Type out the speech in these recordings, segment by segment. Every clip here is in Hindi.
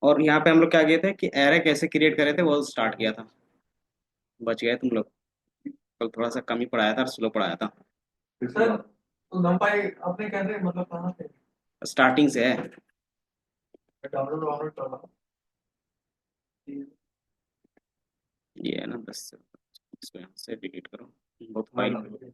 और यहाँ पे हम लोग क्या किए थे कि एरे कैसे क्रिएट करे थे वो स्टार्ट किया था। बच गए तुम लोग। कल थोड़ा सा कम ही पढ़ाया था और स्लो पढ़ाया था। सर तो नंपाई आपने कैसे मतलब कहाँ से स्टार्टिंग से है। डाउनलोड वाउनलोड कर रहा ये है ना, बस इसको यहाँ से डिलीट करो। बहुत फाइल हूँ?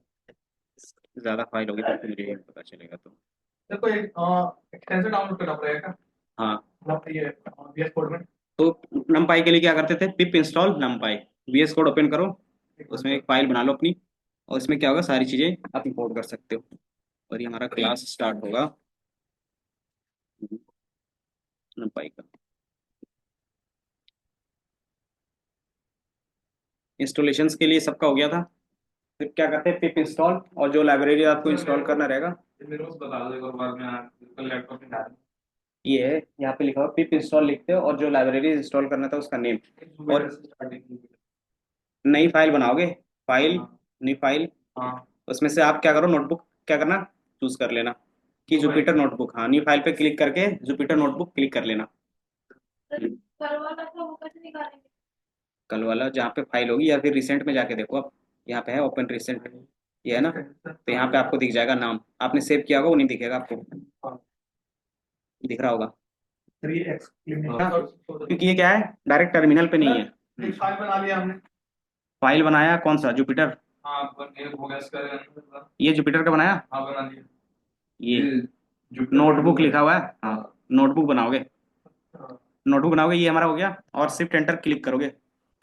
ज़्यादा फाइल होगी तो फिर मुझे पता चलेगा तो। सर कोई एक्सटेंशन डाउनलोड करना पड़ेगा हाँ। मतलब ये VS कोड में। तो नमपाई के लिए क्या करते थे, pip install numpy. VS code open करो, एक उसमें मिनट एक फाइल बना लो अपनी, और इसमें क्या होगा, सारी चीज़ें आप इंपोर्ट कर सकते हो। और ये हमारा क्लास स्टार्ट होगा नमपाई का। इंस्टॉलेशंस के लिए सबका हो गया था। फिर क्या करते हैं, पिप इंस्टॉल, और जो लाइब्रेरी आपको इंस्टॉल करना रहेगा मेरे को बता दो एक और बार मैं लैपटॉप में डाल ये है, यहाँ पे लिखा हुआ पिप इंस्टॉल लिखते हो, और जो लाइब्रेरी इंस्टॉल करना था उसका नेम। और स्टार्टिंग। नई फाइल बनाओगे, फाइल, हाँ नई फाइल, हाँ उसमें से आप क्या करो, नोटबुक क्या करना, चूज कर लेना कि तो भाई जुपिटर नोटबुक। हाँ, न्यू फाइल पे क्लिक करके जुपिटर नोटबुक क्लिक कर लेना। कल वाला था वो कैसे निकालेंगे? कल वाला जहाँ पे फाइल होगी, या फिर रिसेंट में जाके देखो आप, यहाँ पे है ओपन रिसेंट, ये है ना, तो यहाँ पे आपको दिख जाएगा नाम, आपने सेव किया होगा वो नहीं दिखेगा आपको, दिख रहा होगा। 3x हाँ, क्योंकि ये क्या है, डायरेक्ट टर्मिनल पे नहीं है। एक फाइल बना लिया हमने। फाइल बनाया कौन सा, जुपिटर। हाँ एक हो गया इसका। ये जुपिटर का बनाया। हाँ बना लिया। ये जुपिटर नोटबुक नोटबुक है। लिखा हुआ है, हाँ, नोटबुक बनाओगे। हाँ। नोटबुक बनाओगे, ये हमारा हो गया, और शिफ्ट एंटर क्लिक करोगे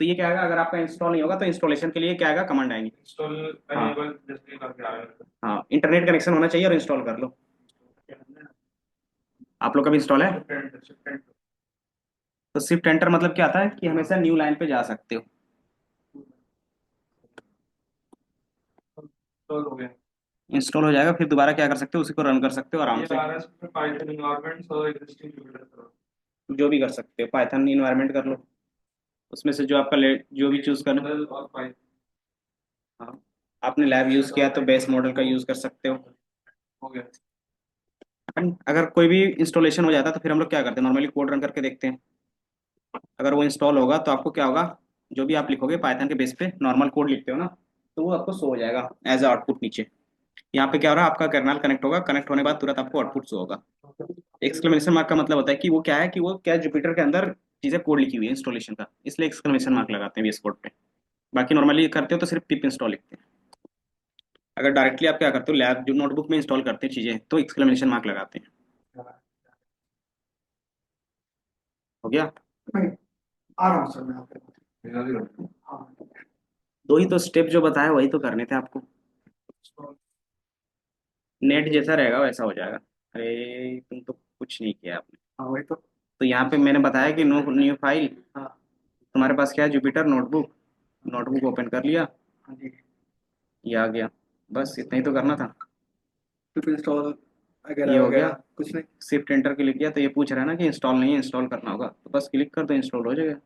तो ये क्या आएगा, अगर आपका इंस्टॉल नहीं होगा तो इंस्टॉलेशन के लिए क्या आएगा, कमांड आएंगी। इंस्टॉल हाँ। एनेबल जैसे करके आ रहा हाँ, इंटरनेट कनेक्शन होना चाहिए और इंस्टॉल कर लो। है। आप लोग का भी इंस्टॉल है। शिफ्ट तो शिफ्ट एंटर मतलब क्या आता है कि हमेशा न्यू लाइन पे जा सकते हो। इंस्टॉल हो गया। इंस्टॉल हो जाएगा, फिर दोबारा क्या कर सकते हो, उसी को रन कर सकते हो आराम ये से। RS में पाइथन एनवायरनमेंट और एग्जिस्टिंग जुपिटर करो। जो भी कर सकते हो, पाइथन इन्वायरमेंट कर लो, उसमें से जो आपका जो भी चूज करना। मॉडल और पाइथन हाँ, आपने लैब यूज किया तो बेस मॉडल का यूज कर सकते हो। हो गया। अगर कोई भी इंस्टॉलेशन हो जाता है तो फिर हम लोग क्या करते हैं, नॉर्मली कोड रन करके देखते हैं। अगर वो इंस्टॉल होगा तो आपको क्या होगा, जो भी आप लिखोगे पाइथन के बेस पे, नॉर्मल कोड लिखते हो ना, तो वो आपको शो हो जाएगा एज आउटपुट नीचे। यहाँ पे क्या हो रहा है, आपका कर्नल कनेक्ट होगा, कनेक्ट होने के बाद तुरंत आपको आउटपुट शो होगा। एक्सक्लेमेशन मार्क का मतलब होता है कि वो क्या है, कि वो क्या जुपिटर के अंदर चीजें कोड लिखी हुई है इंस्टॉलेशन का, इसलिए एक्सक्लेमेशन मार्क लगाते हैं VS कोड पे। बाकी नॉर्मली करते हो तो सिर्फ पिप इंस्टॉल लिखते हैं। अगर डायरेक्टली आप क्या करते हो, लैब जो नोटबुक में इंस्टॉल करते हैं चीजें, तो एक्सक्लेमेशन मार्क लगाते हैं। हो गया। नहीं, आराम से मैं आपको हाँ। दो ही तो स्टेप जो बताया वही तो करने थे आपको। नेट जैसा रहेगा वैसा हो जाएगा। अरे तुम तो कुछ नहीं किया आपने। हाँ वही तो। तो यहाँ पे मैंने बताया कि नो न्यू फाइल, हाँ तुम्हारे पास क्या है, जुपिटर नोटबुक, नोटबुक ओपन कर लिया, हाँ जी। ये आ गया, बस इतना ही तो करना था। फिर इंस्टॉल ये वगैरह हो गया। वगैरह कुछ नहीं। शिफ्ट एंटर क्लिक किया तो ये पूछ रहा है ना कि इंस्टॉल नहीं है, इंस्टॉल करना होगा, तो बस क्लिक कर दो, इंस्टॉल हो जाएगा।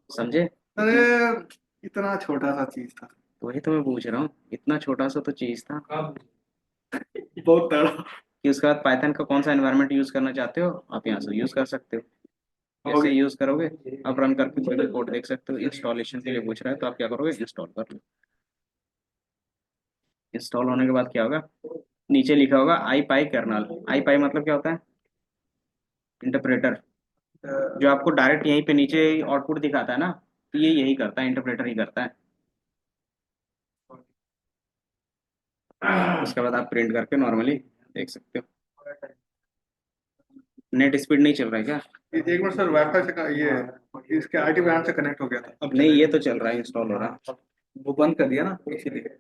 समझे। अरे इतना, इतना छोटा सा चीज था। तो वही तो मैं पूछ रहा हूँ, इतना छोटा सा तो चीज था। कब बहुत तगड़ा। कि उसके बाद पाइथन का कौन सा एनवायरनमेंट यूज करना चाहते हो, आप यहाँ से यूज कर सकते हो। हो जैसे यूज करोगे, आप रन करके कोई भी कोड देख सकते हो। इंस्टॉलेशन के लिए पूछ रहा है तो आप क्या करोगे, इंस्टॉल कर लो। इंस्टॉल होने के बाद क्या होगा, नीचे लिखा होगा आई पाई कर्नल। आई पाई मतलब क्या होता है, इंटरप्रेटर। जो आपको डायरेक्ट यहीं पे नीचे आउटपुट दिखाता है ना, तो ये यही करता है, इंटरप्रेटर ही करता है। उसके बाद आप प्रिंट करके नॉर्मली देख सकते हो। नेट स्पीड नहीं चल रहा है क्या। एक मिनट सर वाईफाई से ये इसके आईटी बैंड से कनेक्ट हो गया था अब नहीं, ये चलेगा। तो चल रहा है, इंस्टॉल हो रहा है। वो बंद कर दिया ना इसीलिए।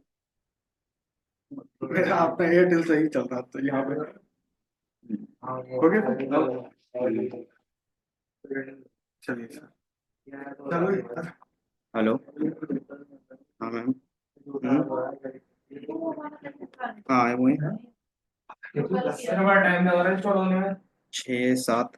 मेरा आपका एयरटेल से ही चल रहा था यहाँ पे। हो गया अब चलिए सर। चलो हेलो। हाँ मैम। हाँ आए हुए हैं। कितना बड़ा टाइम लग रहा है इंस्टॉल होने में? 6 7।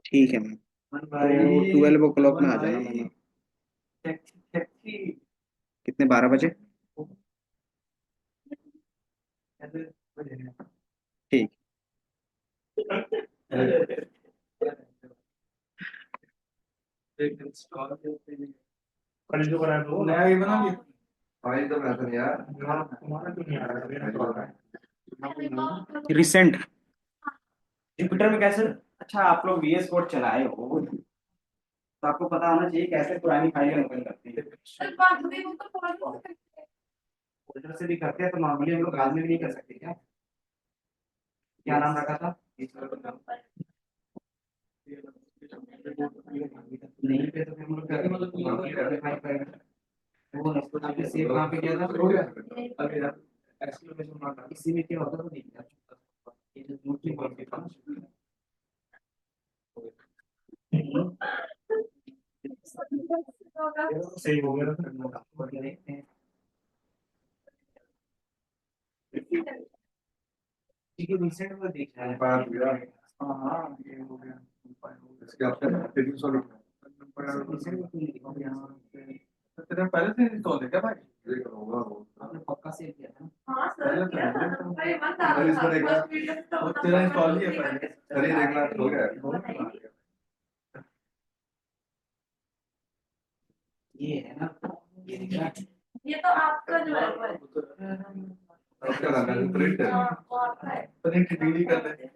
ठीक है मैम, तो 12 o'clock में आ जाना मैम। कितने, 12 बजे। ठीक। कल जो बनाया था वो नया ही बना लिया। फाइल तो बना यार, तुम्हारा क्यों नहीं आ रहा है? रिसेंट जुपिटर में कैसे? अच्छा, आप लोग VS कोड चलाए हो तो आपको पता होना चाहिए कैसे पुरानी फाइलें ओपन करती है। फोल्डर से भी करते हैं तो नॉर्मली हम लोग राज में भी नहीं कर सकते क्या? क्या नाम रखा था? नहीं पे तो फिर हम लोग करते फाइल करेंगे। वो आपने सेव कहाँ पे किया था? हो गया अरे यार, एक्सक्लेमेशन मार्क इसी में क्या होता है तो नहीं किया। ये जो दूसरी कॉल पे था सही हो गया था। देखते हैं। ठीक है, रिसेंट में देख रहा है। पाया गया। हाँ ये हो गया। इसके आपसे तेरी सॉल्व रिसेंट में क्यों नहीं दिखा यहाँ पे? तेरा पहले से इंस्टॉल है क्या भाई? ये होगा वो आपने पक्का सेव किया था ना? हाँ पहले सर तो किया था भाई मत आ पहले इसको देखना। रहा तेरा इंस्टॉल ही है पहले। अरे देखना हो गया ये है ना, ये दिख रहा है। ये तो आपका जो है वो है। अब क्या करना है? प्रिंट है, हाँ वो आपका है। प्रिंट डीडी कर दे।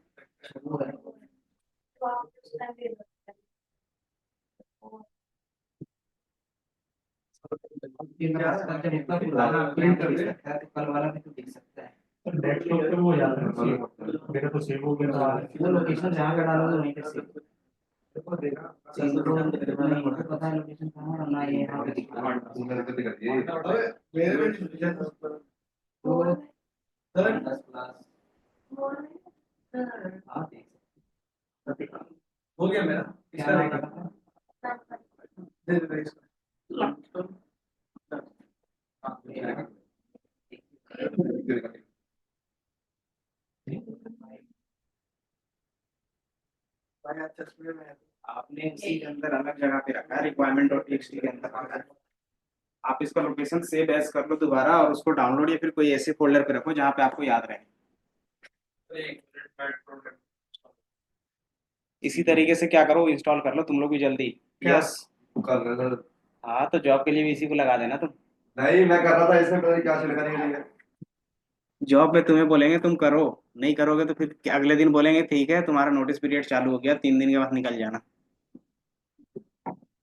वो है। तो आप उस टाइम दे सकते हैं। ये मेरा जब इतना पुराना प्रिंट कर सकता है तो कल वाला भी तो दिख सकता है। डेस्कटॉप पे वो जाता है, मेरा तो सेव हो गया था। वो लोकेशन जहाँ पे डालोगे वहीं पे सेव। देखो देखा चीज तो नहीं मुझे पता है लोकेशन कहाँ है और ना ये यहाँ पे दिख रहा है। मेरे को दिखा दिए। अबे मेरे में नहीं दिखा। तो सर 10 प्लस आप देख सकते हो गया मेरा। हैं। क्या इसका नाम देखा रखा था? दे दे इसका। चश्मे में आपने उसी के अंदर अलग जगह पे रखा है, रिक्वायरमेंट और टेक्स्ट के अंदर। आप इसका लोकेशन सेव एज कर लो दोबारा और उसको डाउनलोड या फिर कोई ऐसे फोल्डर पे रखो जहाँ पे आपको याद रहे। इसी तरीके से क्या करो, इंस्टॉल कर लो तुम लोग भी जल्दी। क्या? यस। कर रहा था। हाँ तो जॉब के लिए भी इसी को लगा देना तुम। नहीं मैं कर रहा था, इसमें पता नहीं क्या छिड़का नहीं। जॉब में तुम्हें बोलेंगे तुम करो, नहीं करोगे तो फिर अगले दिन बोलेंगे ठीक है तुम्हारा नोटिस पीरियड चालू हो गया, 3 दिन के बाद निकल जाना।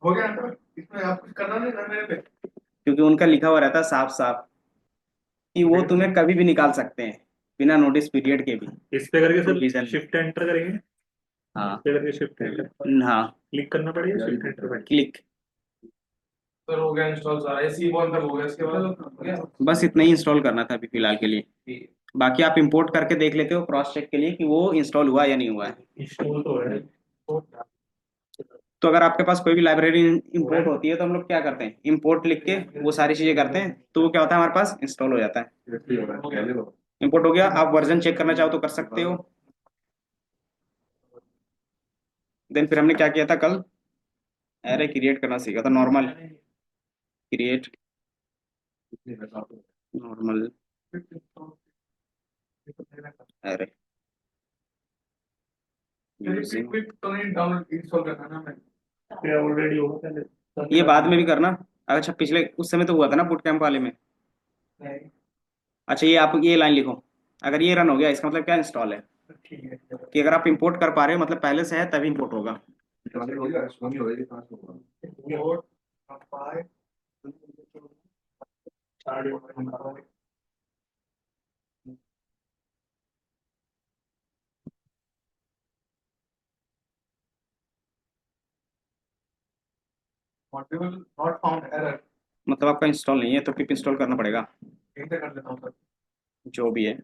हो गया ना? इसमें आप कुछ करना नहीं था मेरे पे। क्योंकि उनका लिखा हुआ रहता है साफ साफ कि वो तुम्हें कभी भी निकाल सकते हैं बिना नोटिस पीरियड के भी। इस पे करके प्रोविजन सर शिफ्ट एंटर करेंगे। हाँ। इस पे करके शिफ्ट एंटर हाँ क्लिक करना पड़ेगा, शिफ्ट एंटर पे। क्लिक। सर हो गया इंस्टॉल सारा, इसी बॉल तक हो गया, इसके बाद हो गया। बस इतना ही इंस्टॉल करना था अभी फिलहाल के लिए। बाकी आप इंपोर्ट करके देख लेते हो क्रॉस चेक के लिए कि वो इंस्टॉल हुआ या नहीं हुआ है। इंस्टॉल तो है। तो अगर आपके पास कोई भी लाइब्रेरी इंपोर्ट होती है तो हम लोग क्या करते हैं, इंपोर्ट लिख के वो सारी चीजें करते हैं तो वो क्या होता है हमारे पास इंस्टॉल हो जाता है। इंपोर्ट हो गया, आप वर्जन चेक करना चाहो तो कर सकते हो। देन फिर हमने क्या किया था कल, एरे क्रिएट करना सीखा था, normal create normal array using. तो नहीं डाउनलोड इंस्टॉल करना ना, मैं ऑलरेडी होगा पहले। ये बाद में भी करना। अच्छा पिछले उस समय तो हुआ था ना बूट कैंप वाले में। अच्छा ये आप ये लाइन लिखो, अगर ये रन हो गया इसका मतलब क्या इंस्टॉल है। ठीक है कि अगर आप इंपोर्ट कर पा रहे हो मतलब पहले से है तभी इंपोर्ट होगा। और पाए सारे मॉड्यूल नॉट फाउंड एरर। मतलब आपका इंस्टॉल नहीं है तो पिप इंस्टॉल करना पड़ेगा। यहीं से कर लेता हूँ सर। जो भी है,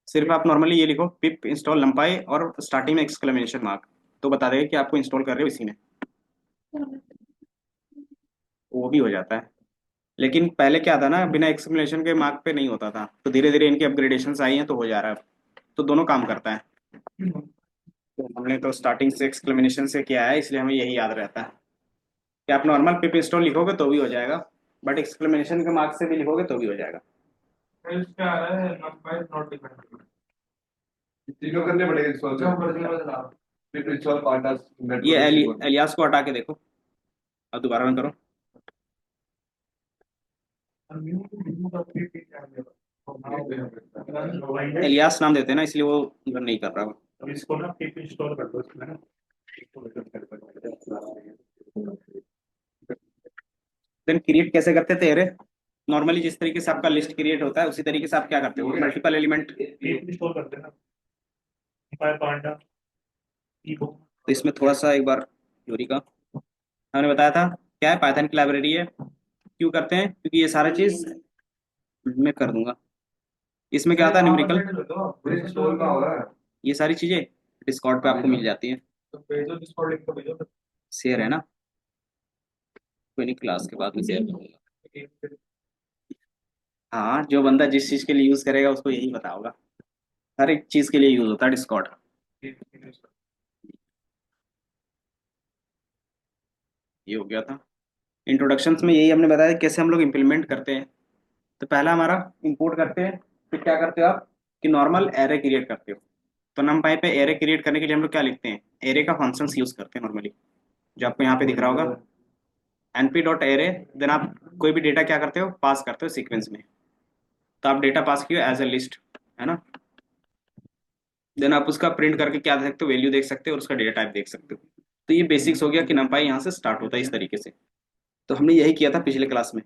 सिर्फ आप नॉर्मली ये लिखो पिप इंस्टॉल लंपाई और स्टार्टिंग में एक्सक्लेमेशन मार्क, तो बता देगा कि आपको इंस्टॉल कर रहे हो इसी में। वो भी हो जाता है। लेकिन पहले क्या था ना, बिना एक्सक्लेमेशन के मार्क पे नहीं होता था, तो धीरे धीरे इनकी अपग्रेडेशन आई हैं तो हो जा रहा है अब। तो दोनों काम करता है। तो हमने तो स्टार्टिंग से एक्सक्लेमेशन से किया है इसलिए हमें यही याद रहता है कि आप नॉर्मल पिप इंस्टॉल लिखोगे तो भी हो जाएगा, बट एक्सक्लेमेशन के मार्क से भी लिखोगे तो भी हो जाएगा। इसका आ रहा है नॉट डिपेंडेंट तीनों करने पड़ेंगे इंस्टॉल जो ओरिजिनल बता फिर इंस्टॉल पार्टनर्स ये नेटवर्क एलियास को हटा के देखो और दोबारा रन करो। एलियास नाम देते हैं ना, इसलिए वो रन नहीं कर रहा वो। अब इसको ना पिप इंस्टॉल कर दो इसमें ना देन क्रिएट कैसे करते थे एरे? नॉर्मली जिस तरीके से आपका लिस्ट क्रिएट होता है उसी तरीके से आप क्या करते हो, मल्टीपल एलिमेंट। पिप इंस्टॉल करते हैं ना फाइव पांडा ईबुक तो इसमें थोड़ा सा एक बार थ्योरी का हमने बताया था, क्या है, पाइथन की लाइब्रेरी है। क्यों करते हैं? क्योंकि ये सारा चीज मैं कर दूंगा। इसमें क्या आता है, न्यूमेरिकल, इंस्टॉल का होगा ये सारी चीजें डिस्कॉर्ड पे आपको मिल जाती हैं। तो भेजो डिस्कॉर्ड लिंक तो भेजो शेयर है ना, कोई नहीं, क्लास के बाद में शेयर करूंगा। हाँ, जो बंदा जिस चीज के लिए यूज करेगा उसको यही पता होगा। हर एक चीज के लिए यूज होता है डिस्कॉर्ड। ये हो गया था इंट्रोडक्शंस में, यही हमने बताया कैसे हम लोग इम्प्लीमेंट करते हैं। तो पहला हमारा इंपोर्ट करते हैं, फिर क्या करते हो आप कि नॉर्मल एरे क्रिएट करते हो। तो नमपाई पे एरे क्रिएट करने के लिए हम लोग क्या लिखते हैं, एरे का फंक्शंस यूज करते हैं नॉर्मली, जो आपको यहाँ पे दिख रहा होगा np डॉट एरे। देन आप कोई भी डेटा क्या करते हो, पास करते हो सीक्वेंस में। तो आप डेटा पास किए एज ए लिस्ट, है ना। देन आप उसका प्रिंट करके क्या देख सकते हो, वैल्यू देख सकते हो और उसका डेटा टाइप देख सकते हो। तो ये बेसिक्स हो गया कि नमपाई यहाँ से स्टार्ट होता है इस तरीके से। तो हमने यही किया था पिछले क्लास में।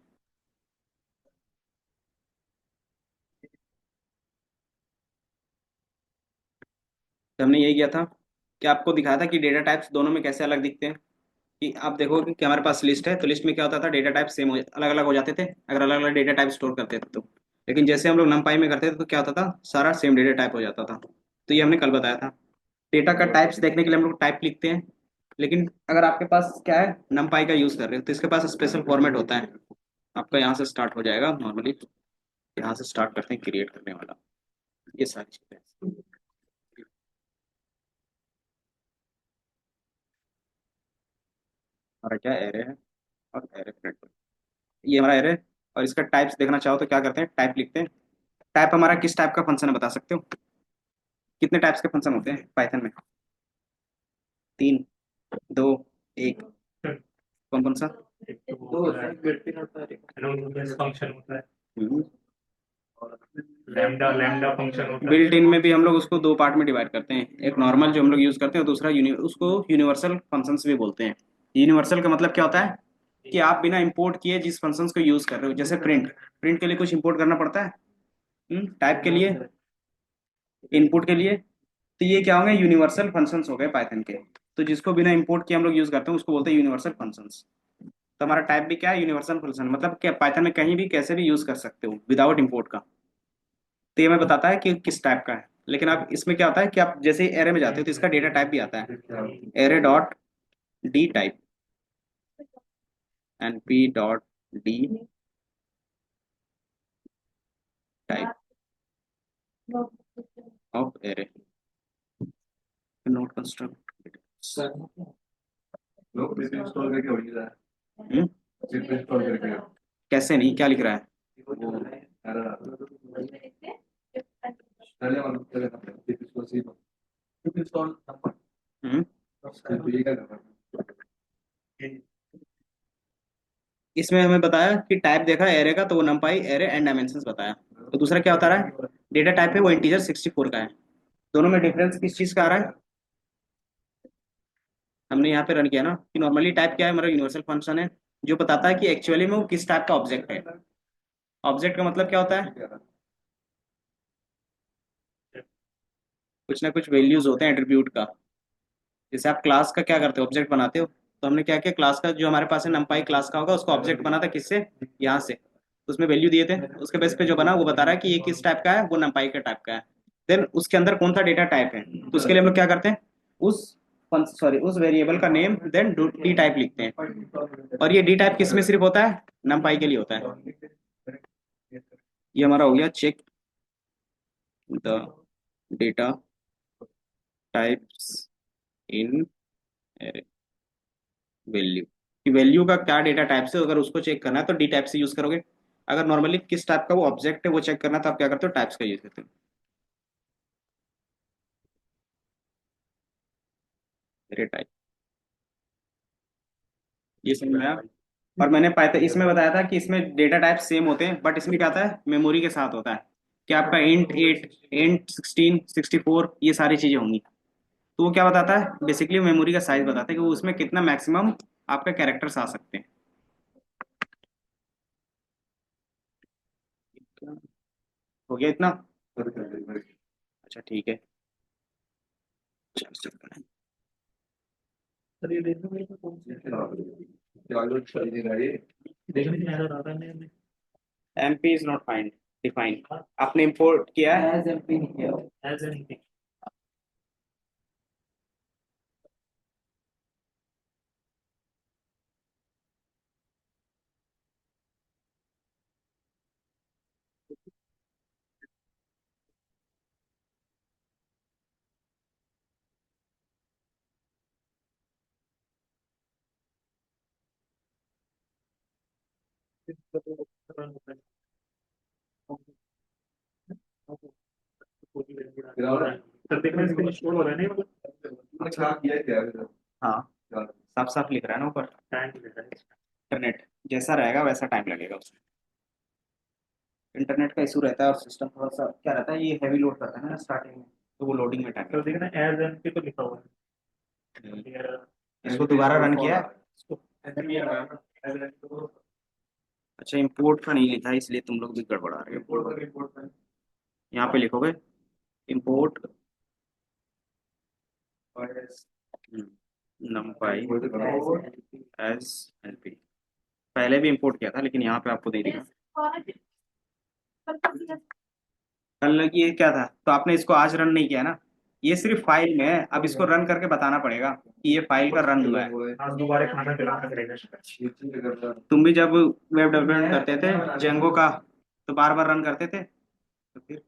तो हमने यही किया था कि आपको दिखाया था कि डेटा टाइप्स दोनों में कैसे अलग दिखते हैं। कि आप देखोगे कि हमारे पास लिस्ट है, तो लिस्ट में क्या होता था, डेटा टाइप सेम अलग अलग हो जाते थे अगर अलग अलग डेटा टाइप स्टोर करते थे तो। लेकिन जैसे हम लोग नमपाई में करते थे तो क्या होता था, सारा सेम डेटा टाइप हो जाता था। तो ये हमने कल बताया था। डेटा का टाइप्स देखने के लिए हम लोग टाइप लिखते हैं। लेकिन अगर आपके पास क्या है, नमपाई का यूज कर रहे हो तो इसके पास स्पेशल फॉर्मेट होता है। आपका यहाँ से स्टार्ट हो जाएगा नॉर्मली, यहाँ से स्टार्ट करते हैं क्रिएट करने वाला। ये सारी चीजें हमारा क्या एरे है, और एरे प्रिंट, ये हमारा एरे। और इसका टाइप्स देखना चाहो तो क्या करते हैं, टाइप लिखते हैं। टाइप हमारा किस टाइप का फंक्शन है बता सकते हो? कितने टाइप्स के फंक्शन होते हैं पाइथन में? तीन, दो, एक, कौन कौन सा? फंक्शन होता है लैम्डा लैम्डा फंक्शन होता है बिल्ट इन में भी हम लोग उसको दो पार्ट में डिवाइड करते हैं, एक नॉर्मल जो हम लोग यूज करते हैं और दूसरा उसको यूनिवर्सल फंक्शंस भी बोलते हैं। यूनिवर्सल का मतलब क्या होता है कि आप बिना इंपोर्ट किए जिस फंक्शंस को यूज कर रहे हो, जैसे प्रिंट, प्रिंट के लिए कुछ इंपोर्ट करना पड़ता है टाइप के लिए, इनपुट के लिए। तो ये क्या होंगे, यूनिवर्सल फंक्शंस हो गए पाइथन के। तो जिसको बिना इंपोर्ट किए हम लोग यूज करते हैं उसको बोलते हैं यूनिवर्सल फंक्शंस। तो हमारा टाइप भी क्या है, यूनिवर्सल फंक्शन, मतलब क्या पाइथन में कहीं भी कैसे भी यूज कर सकते हो विदाउट इंपोर्ट का। तो ये हमें बताता है कि किस टाइप का है। लेकिन आप इसमें क्या होता है कि आप जैसे ही एरे में जाते हो तो इसका डेटा टाइप भी आता है, array dot D type, np dot D type of array, note construct. लोग पिप इंस्टॉल करके हो ही रहा है पिप इंस्टॉल करके कैसे नहीं, क्या लिख रहा है? वो error आता है पहले वाला पहले था पिप इंस्टॉल सी पिप इंस्टॉल हम्म तो ये क्या कर रहा है इसमें हमें बताया कि टाइप देखा एरे का तो वो नंपाई एरे एंड डायमेंशंस बताया। तो दूसरा क्या होता रहा है, डेटा टाइप है वो इंटीजर 64 का है। दोनों में डिफरेंस किस चीज का आ रहा है? हमने यहाँ पे रन किया ना कि नॉर्मली टाइप क्या है, हमारा यूनिवर्सल फंक्शन है जो बताता है कि एक्चुअली में वो किस टाइप का ऑब्जेक्ट है। ऑब्जेक्ट का मतलब क्या होता है, कुछ ना कुछ वैल्यूज होते हैं एट्रीब्यूट का। जैसे आप क्लास का क्या करते हो, ऑब्जेक्ट बनाते हो। तो हमने क्या किया, क्लास का जो हमारे पास है नंपाई क्लास का होगा उसको ऑब्जेक्ट बना था किससे, यहाँ से। तो उसमें वैल्यू दिए थे, उसके बेस पे जो बना वो बता रहा है कि ये किस टाइप का है, वो नंपाई का टाइप का है। देन उसके अंदर कौन सा डेटा टाइप है, तो उसके लिए हम लोग क्या करते हैं, उस उस वेरिएबल का नेम देन डी टाइप लिखते हैं। और ये डी टाइप किस में सिर्फ होता है, नंपाई के लिए होता है। ये हमारा हो गया check the data types in value. कि वैल्यू का क्या डेटा टाइप से, अगर उसको चेक करना है तो डी टाइप से यूज करोगे। अगर नॉर्मली किस टाइप का वो ऑब्जेक्ट है वो चेक करना है, तो आप क्या करते हो, टाइप्स का यूज करते हो। अरे टाइप, ये समझ में आया। और मैंने पाइथन इसमें बताया था कि इसमें डेटा टाइप सेम होते हैं, बट इसमें क्या होता है, मेमोरी के साथ होता है कि आपका इंट 8, इंट 16, 64, ये सारी चीजें होंगी। तो वो क्या बताता है, बेसिकली मेमोरी का साइज बताता है कि वो उसमें कितना मैक्सिमम आपका कैरेक्टर्स आ सकते हैं। हो गया इतना। अच्छा ठीक है, चलो। सर ये देखो मेरे को कौन सी देखने में एरर आ रहा है नहीं MP is not find defined, आपने इंपोर्ट किया है। एज एमपी नहीं किया एज एमपी सर देखने इसको स्टोर हो रहा है नहीं मतलब अच्छा किया क्या हाँ, साफ साफ लिख रहा है ना ऊपर। टाइम ले रहा है इंटरनेट जैसा रहेगा वैसा टाइम लगेगा उसमें। इंटरनेट का इशू रहता है, और सिस्टम थोड़ा सा क्या रहता है, ये हैवी लोड करता है ना स्टार्टिंग में, तो वो लोडिंग में टाइम सर लगता देखना एज एमपी तो लिखा हुआ है। है यार इसको दोबारा रन किया है। इसको एमपी आ रहा है ना एज एमपी तो अच्छा, इंपोर्ट का नहीं लिखा है, इसलिए तुम लोग भी गड़बड़ा रहे हो। रिपोर्ट यहाँ पे लिखोगे इंपोर्ट numpy एज एलपी। पहले भी इंपोर्ट किया था, लेकिन यहाँ पे आपको दे दिया। कल ये क्या था, तो आपने इसको आज रन नहीं किया ना, ये सिर्फ फाइल में है, अब इसको रन करके बताना पड़ेगा कि ये फाइल का रन हुआ है। आज दोबारा खाना खिलाना पड़ेगा तुम भी जब वेब डेवलपमेंट करते थे जेंगो का, तो बार बार रन करते थे, तो फिर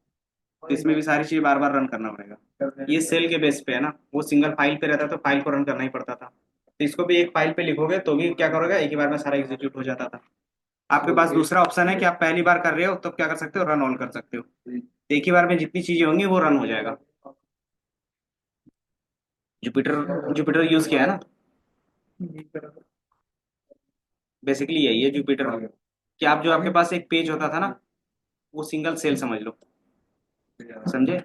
तो इसमें भी सारी चीजें बार बार रन करना पड़ेगा। ये सेल के बेस पे है ना, वो सिंगल फाइल पे रहता तो फाइल को रन करना ही पड़ता था। तो इसको भी एक फाइल पे लिखोगे तो भी क्या करोगे, एक ही बार में सारा एग्जीक्यूट हो जाता था। आपके पास दूसरा ऑप्शन है कि आप पहली बार कर रहे हो तो क्या कर सकते हो, रन ऑल कर सकते हो, तो एक ही बार में जितनी चीजें होंगी वो रन हो जाएगा। जुपिटर जुपिटर यूज किया है ना, बेसिकली यही है जुपिटर। कि आप जो आपके पास एक पेज होता था ना, वो सिंगल सेल समझ लो, समझे।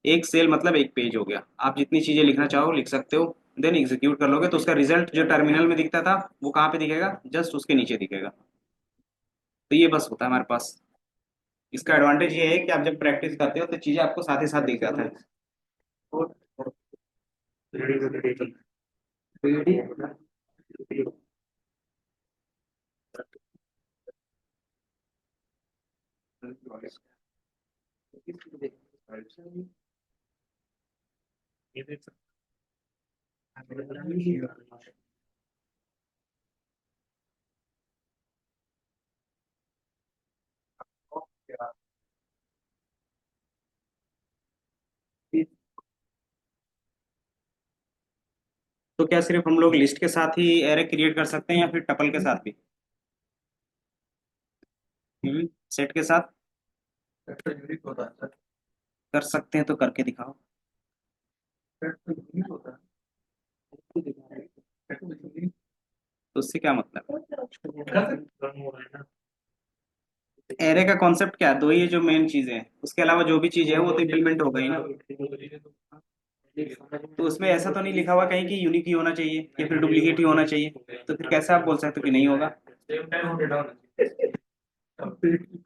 एक सेल मतलब एक पेज हो गया, आप जितनी चीजें लिखना चाहो लिख सकते हो। देन एग्जीक्यूट कर लोगे तो उसका रिजल्ट जो टर्मिनल में दिखता था वो कहाँ पे दिखेगा, जस्ट उसके नीचे दिखेगा। तो ये बस होता है हमारे पास। इसका एडवांटेज ये है कि आप जब प्रैक्टिस करते हो तो चीजें आपको साथ ही साथ दिख जाता है। ये देख सकते तो क्या सिर्फ हम लोग लिस्ट के साथ ही एरे क्रिएट कर सकते हैं या फिर टपल के साथ भी। सेट के साथ कर सकते हैं, तो करके दिखाओ। तो उससे क्या मतलब हैं है, एरे का कॉन्सेप्ट क्या है, दो ही है जो मेन चीजें हैं, उसके अलावा जो भी चीजें है वो तो इम्प्लीमेंट हो गई ना। तो उसमें ऐसा तो नहीं लिखा हुआ कहीं कि यूनिक ही होना चाहिए या फिर डुप्लीकेट ही होना चाहिए, तो फिर कैसे आप बोल सकते हो कि नहीं होगा।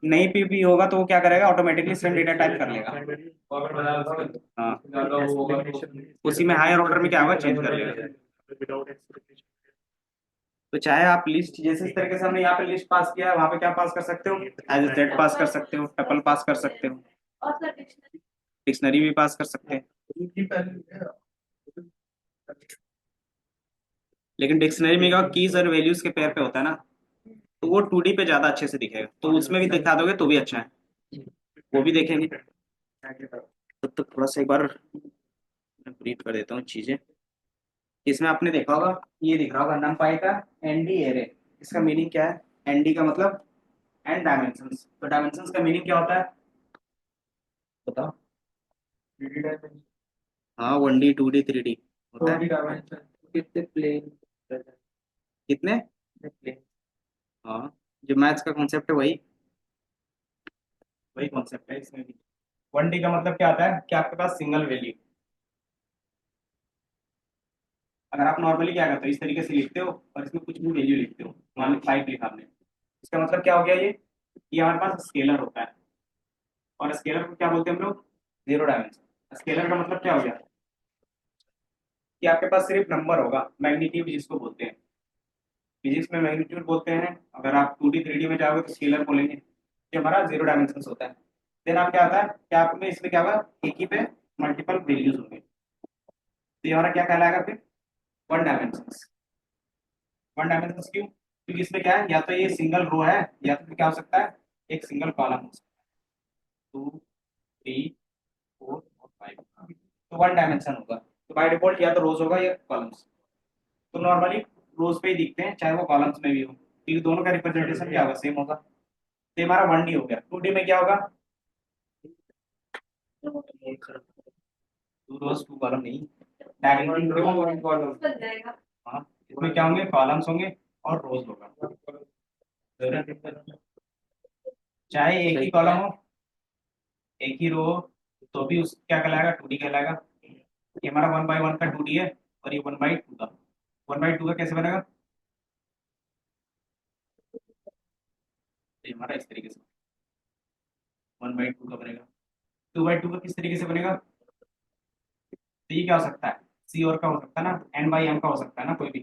नहीं पी होगा तो वो क्या करेगा, ऑटोमेटिकली सेम डेटा टाइप कर लेगा। हाँ, उसी में हायर ऑर्डर में क्या होगा, चेंज कर लेगा। तो चाहे आप लिस्ट, जैसे इस तरीके से हमने यहाँ पे लिस्ट पास किया है, वहां पे क्या पास कर सकते हो, एज ए सेट पास कर सकते हो, टपल पास कर सकते हो, और सर डिक्शनरी डिक्शनरी भी पास कर सकते हैं। लेकिन डिक्शनरी में क्या, कीज और वैल्यूज के पेयर पे होता है ना, तो वो 2D पे ज्यादा अच्छे से दिखेगा, तो उसमें भी दिखा दोगे तो भी अच्छा है, वो भी देखेंगे। तो थोड़ा सा एक बार मैं ब्रीफ कर देता हूँ चीजें। इसमें आपने देखा होगा, ये दिख रहा होगा नमपाई का एनडी एरे। इसका मीनिंग क्या है, एनडी का मतलब एंड डायमेंशंस। तो डायमेंशंस का मीनिंग क्या होता है बताओ? 3D डायमेंशन, हाँ, 1D 2D 3D होता 4D है। डायमेंशन, कितने प्लेन कितने? प्लेन हाँ, जो मैथ्स का कॉन्सेप्ट है वही वही कॉन्सेप्ट है इसमें भी। 1D का मतलब क्या आता है कि आपके पास सिंगल वैल्यू। अगर आप नॉर्मली क्या करते हो, इस तरीके से लिखते हो और इसमें कुछ भी वैल्यू लिखते हो, मान लो 5 लिखा आपने, इसका मतलब क्या हो गया ये हमारे पास स्केलर होता है। और स्केलर को क्या बोलते हैं हम लोग? Zero dimension. स्केलर का मतलब क्या हो गया कि आपके पास सिर्फ नंबर होगा, मैग्नीट्यूड जिसको बोलते हैं। फिजिक्स में मैग्नीट्यूड बोलते हैं। अगर आप 2D 3D में जाओगे तो स्केलर बोलेंगे। ये हमारा जीरो डायमेंशन होता है। देन आप क्या आता है कि आप में इसमें क्या होगा, एक ही पे मल्टीपल वैल्यूज होंगे, तो ये हमारा क्या कहलाएगा फिर? One dimension. वन डायमेंशन क्यों? क्योंकि इसमें क्या है, या तो ये सिंगल रो है या तो फिर क्या हो सकता है, एक सिंगल कॉलम हो सकता है। 2 3 4 और 5, तो वन डायमेंशन होगा। तो बाय डिफॉल्ट या तो रोज होगा या कॉलम्स। तो नॉर्मली रोज पे ही दिखते हैं, चाहे वो कॉलम्स में भी हो, क्योंकि दोनों का रिप्रेजेंटेशन क्या होगा, सेम होगा। तो हमारा 1D हो गया। 2D में क्या होगा? टू रोज टू कॉलम नहीं, डायरेक्टली क्यों? वन कॉलम, बन जाएगा। हाँ, इसमें क्या होंगे, कॉलम्स होंगे और रोज होगा। चाहे एक ही कॉलम हो, एक ही रो हो, तो भी उस क्या कहलाएगा, 2D कहलाएगा। ये हमारा 1/1 का 2D है, और ये 1/2 का। 1/2 का कैसे बनेगा? ये हमारा इस तरीके से 1/2 का बनेगा। 2/2 का किस तरीके से बनेगा? तो ये क्या हो सकता है, सी और का हो सकता है ना, n/m का हो सकता है ना, कोई भी।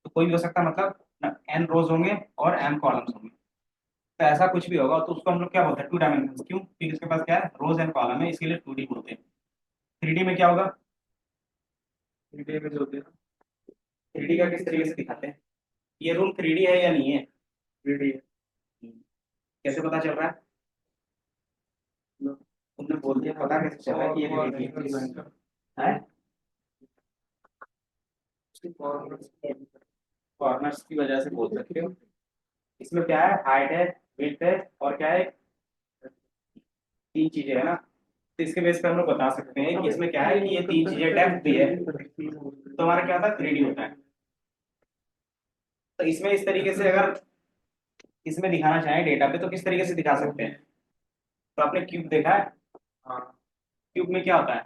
तो कोई भी हो सकता है, मतलब n रोज होंगे और m कॉलम्स होंगे। तो ऐसा कुछ भी होगा तो उसको हम लोग क्या बोलते हैं, टू डायमेंशन। क्यों? क्योंकि इसके पास क्या है, रोज एंड कॉलम है, इसके लिए 2D बोलते हैं। 3D में क्या होगा? 3D में जो होते हैं 3D का किस तरीके से दिखाते हैं? ये रूम 3D है या नहीं है? 3D, कैसे पता चल रहा है? तुमने बोल दिया, पता कैसे चल रहा है कि ये 3D है? कॉर्नर्स की वजह से बोल सकते हो। इसमें क्या है, हाइट है, विड्थ है, और क्या है, तीन चीजें है ना। तो इसके बेस पे हम लोग बता सकते हैं कि इसमें क्या है कि ये तीन चीजें, डेप्थ भी है, तो हमारा क्या होता है, 3D होता है। तो इसमें इस तरीके से अगर इसमें दिखाना चाहें डेटा पे तो किस तरीके से दिखा सकते हैं? तो आपने क्यूब देखा है? हाँ, क्यूब में क्या होता है?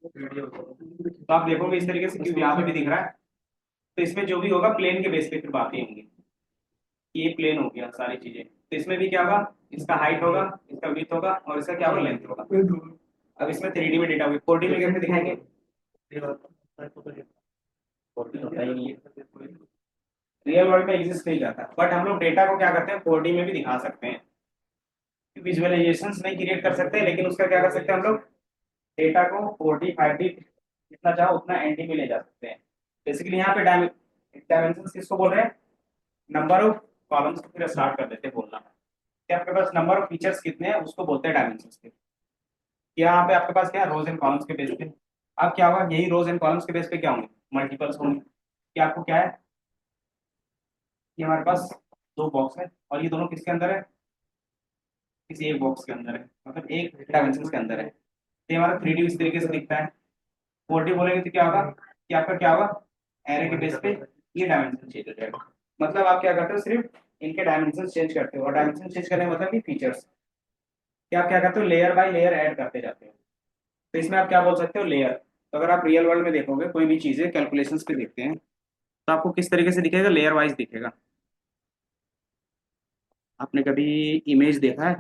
3D होता है। तो आप देखोगे इस तरीके से क्यूब यहाँ पे भी दिख रहा है। तो इसमें जो भी होगा प्लेन के बेस पे फिर बातें होंगी। ये प्लेन हो गया सारी चीजें। तो इसमें भी क्या होगा, इसका हाइट होगा, इसका विड्थ होगा, और इसका क्या होगा, लेंथ होगा। अब इसमें 3D में डेटा होगी, 4D में कैसे दिखाएंगे? 4D होता ही नहीं है, रियल वर्ल्ड में एग्जिस्ट नहीं करता, बट हम लोग डेटा को क्या करते हैं, 4D में भी दिखा सकते हैं। विजुअलाइजेशंस नहीं क्रिएट कर सकते, लेकिन उसका क्या कर सकते हैं हम लोग, डेटा को 4D 5D जितना चाहो उतना ND में ले जा सकते हैं। बेसिकली यहाँ पे डायमेंशन किसको बोल रहे हैं, नंबर ऑफ कॉलम्स को फिर स्टार्ट कर देते हैं बोलना कि आपके पास नंबर ऑफ फीचर्स कितने हैं उसको बोलते हैं डायमेंशन के। यहाँ पे आपके पास क्या है, रोज एंड कॉलम्स के बेस पे। अब क्या होगा, यही रोज एंड कॉलम्स के बेस पे क्या होंगे, मल्टीपल्स होंगे। कि आपको क्या है, कि हमारे पास दो बॉक्स है और ये दोनों किसके अंदर है, किसी एक बॉक्स के अंदर है, मतलब एक डायमेंशन के अंदर है। तो ये हमारा 3D इस तरीके से दिखता है। 4D बोलेंगे तो क्या होगा कि आपका क्या होगा, एरे के बेस पे ये डायमेंशन चेंज हो जाएगा। मतलब आप क्या करते हो, सिर्फ इनके डायमेंशन चेंज करते हो, और डायमेंशन चेंज करने का मतलब कि फीचर्स, कि आप क्या करते हो, लेयर बाय लेयर ऐड करते जाते हो। तो इसमें आप क्या बोल सकते हो, लेयर। तो अगर आप रियल वर्ल्ड में देखोगे कोई भी चीजें कैलकुलेशंस पे देखते हैं, तो आपको किस तरीके से दिखेगा, लेयर वाइज दिखेगा। आपने कभी इमेज देखा है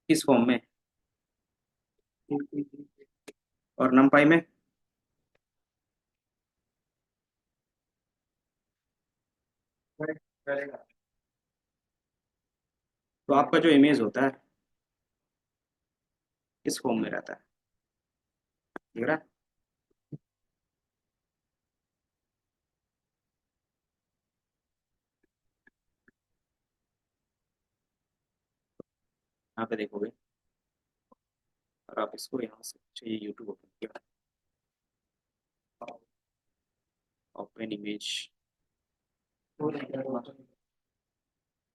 किस फॉर्म में, और नंपाई में? तो आपका जो इमेज होता है किस फॉर्म में रहता है, दिख रहा है? यहाँ पे देखोगे, और आप इसको यहाँ से, अच्छा ये यूट्यूब ओपन किया ओपन इमेज,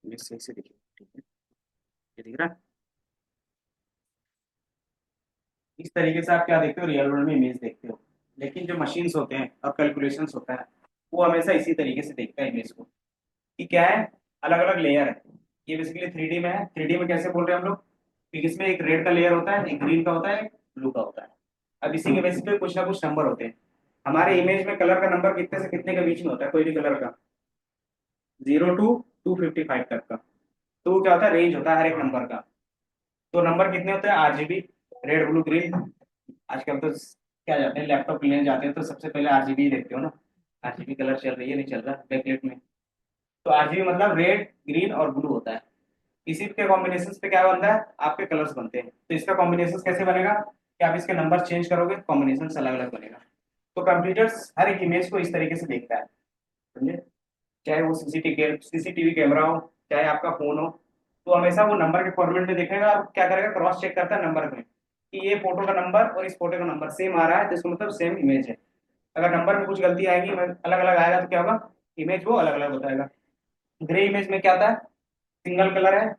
इमेज सही से देखिए, ठीक है, ये दिख रहा है। इस तरीके से आप क्या देखते हो, रियल वर्ल्ड में इमेज देखते हो। लेकिन जो मशीन्स होते हैं और कैलकुलेशंस होता है, वो हमेशा इसी तरीके से देखता है इमेज को, कि क्या है, अलग अलग लेयर है। ये बेसिकली 3D में है। 3D में कैसे बोल रहे हैं हम लोग, कि इसमें एक रेड का लेयर होता है, एक ग्रीन का होता है, एक ब्लू का होता है। अब इसी के बेसिस पे कुछ ना कुछ नंबर होते हैं। हमारे इमेज में कलर का नंबर कितने से कितने के बीच में होता है, कोई भी कलर का, 0 to 255 तक का। तो वो क्या होता है, रेंज होता है हर एक नंबर का। तो नंबर कितने होते हैं, RGB, रेड ब्लू ग्रीन। आजकल तो क्या जाते हैं, लैपटॉप लेने जाते हैं तो सबसे पहले RGB देखते हो ना, RGB कलर चल रही है नहीं चल रहा बैकलाइट में। तो RGB मतलब रेड, ग्रीन और ब्लू होता है। इसी के कॉम्बिनेशन पे क्या बनता है, आपके कलर्स बनते हैं। तो इसका कॉम्बिनेशन कैसे बनेगा, कि आप इसके नंबर चेंज करोगे, कॉम्बिनेशन अलग अलग बनेगा। तो कंप्यूटर्स हर एक इमेज को इस तरीके से देखता है, समझे। चाहे वो सीसीटीवी कैमरा हो, चाहे आपका फोन हो, तो हमेशा वो नंबर के फॉर्मेट में देखेगा और क्या करेगा, क्रॉस चेक करता है नंबर में, कि ये फोटो का नंबर और इस फोटो का नंबर सेम आ रहा है, तो इसका मतलब सेम इमेज है। अगर नंबर में कुछ गलती आएगी, अलग अलग आएगा, तो क्या होगा, इमेज वो अलग अलग बताएगा। ग्रे इमेज में क्या आता है, सिंगल कलर है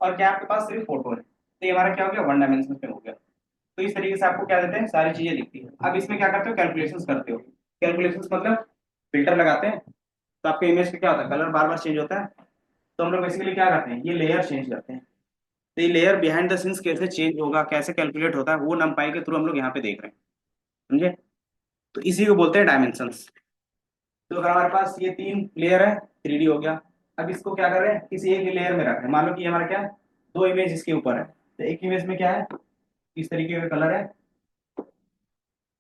और क्या आपके पास सिर्फ फोटो है, तो ये हमारा क्या हो गया, वन डायमेंशन पे हो गया। तो इस तरीके से आपको क्या देते हैं, सारी चीजें दिखती है। अब इसमें क्या करते हो, कैलकुलेशंस करते हो। कैलकुलेशंस मतलब फिल्टर लगाते हैं, तो आपके इमेज का क्या होता है, कलर बार बार चेंज होता है। तो हम लोग बेसिकली क्या करते हैं, ये लेयर चेंज करते हैं। तो ये लेयर बिहाइंड द सीन्स कैसे चेंज होगा, कैसे कैलकुलेट होता है, वो नंपाई के थ्रू हम लोग यहाँ पे देख रहे हैं, समझे। तो इसी को बोलते हैं डायमेंशंस। तो अगर हमारे पास ये 3 लेयर है, 3D हो गया। अब इसको क्या कर रहे हैं, किसी एक लेयर में रख रहे हैं। मान लो कि ये हमारा क्या है, 2 इमेज इसके ऊपर है, तो एक इमेज में क्या है, इस तरीके का कलर है,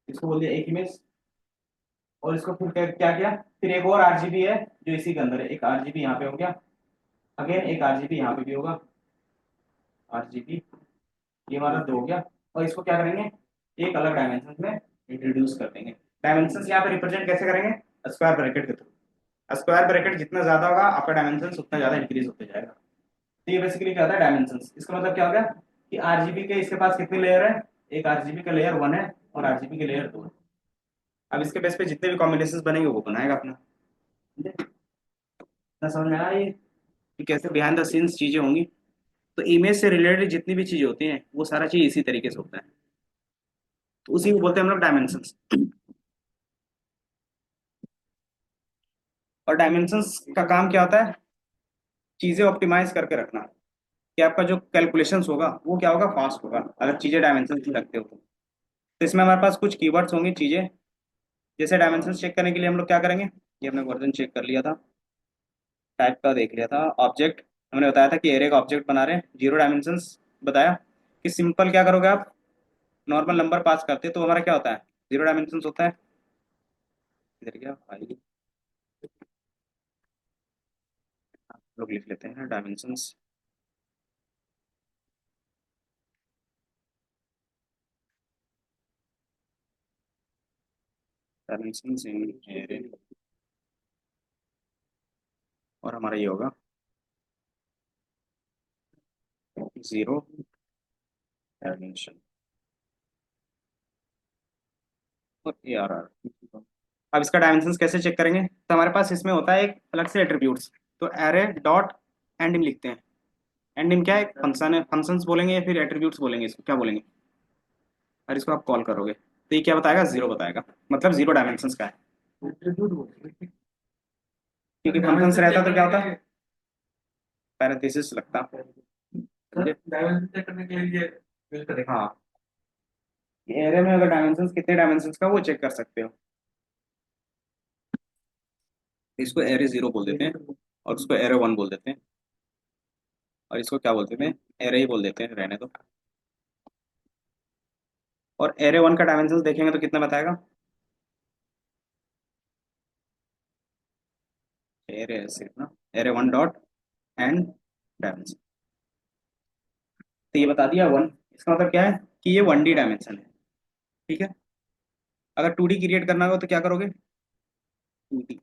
इसको बोल दिया एक इमेज। और इसको फिर क्या क्या किया, फिर एक और RGB है जो इसी के अंदर है, एक RGB यहाँ पे हो गया, अगेन एक RGB यहाँ पे भी होगा, RGB, ये हमारा 2 हो गया। और इसको क्या करेंगे, एक अलग डायमेंशन में इंट्रोड्यूस कर देंगे। डायमेंशन यहाँ पे रिप्रेजेंट कैसे करेंगे, स्क्वायर ब्रैकेट के थ्रू। स्क्वायर ब्रैकेट जितना ज्यादा होगा, आपका डायमेंशन उतना ज्यादा इंक्रीज होते जाएगा। तो ये बेसिकली क्या होता है, डायमेंशन। इसका मतलब क्या हो गया, कि RGB के इसके पास कितने लेयर है, एक RGB का लेयर 1 है और RGB के लेयर 2 है। अब इसके बेस पे जितने भी कॉम्बिनेशन बनेंगे वो बनाएगा अपना, ना समझ में आया ये, कि कैसे बिहाइंड द सीन्स चीजें होंगी। तो इमेज से रिलेटेड जितनी भी चीजें होती हैं, वो सारा चीज इसी तरीके से होता है। तो उसी को बोलते हैं हम लोग डायमेंशंस। और डायमेंशंस का काम क्या होता है, चीजें ऑप्टिमाइज करके रखना, कि आपका जो कैलकुलेशंस होगा वो क्या होगा, फास्ट होगा, अगर चीजें डायमेंशंस में रखते हो तो इसमें हमारे पास कुछ कीवर्ड्स होंगे चीजें। जैसे डायमेंशंस चेक करने के लिए हम लोग क्या करेंगे, ये हमने वर्जन चेक कर लिया था, टाइप का देख लिया था, ऑब्जेक्ट हमने बताया था कि एरे का ऑब्जेक्ट बना रहे हैं, 0 डायमेंशंस बताया। कि सिंपल क्या करोगे आप, नॉर्मल नंबर पास करते तो हमारा क्या होता है, 0 डायमेंशंस होता है। इधर क्या भाई, लोग लिख लेते हैं डायमेंशंस। डायमेंशंस इन एरे, और हमारा ये होगा 0 डायमेंशन, और ARR। अब इसका डायमेंशंस कैसे चेक करेंगे, तो हमारे पास इसमें होता है एक अलग से एट्रीब्यूट्स। तो एरे डॉट एंड लिखते हैं। एंड इन क्या है, फंक्शन है, फंक्शंस बोलेंगे या फिर एट्रीब्यूट्स बोलेंगे, इसको क्या बोलेंगे। और इसको आप कॉल करोगे तो ये क्या बताएगा, 0 बताएगा, मतलब 0 डायमेंशंस का है। एट्रीब्यूट बोलते हैं। क्योंकि फंक्शंस रहता तो क्या होता, पैरेंथेसिस लगता, समझे? डायमेंशन चेक करने के लिए यूज करेंगे। हाँ, एरे में अगर डायमेंशंस कितने डायमेंशंस का वो चेक कर सकते हो। इसको एरे 0 बोल देते हैं, और उसको एरे 1 बोल देते हैं, और इसको क्या बोलते हैं, एरे ही बोल देते हैं, रहने दो। और एरे 1 का डायमेंशंस देखेंगे तो कितना बताएगा, एरे सिर्फ ना, एरे 1 डॉट एंड डायमेंशन। तो ये बता दिया 1, इसका मतलब क्या है, कि ये 1D डायमेंशन है, ठीक है। अगर 2D क्रिएट करना हो तो क्या करोगे, 2D,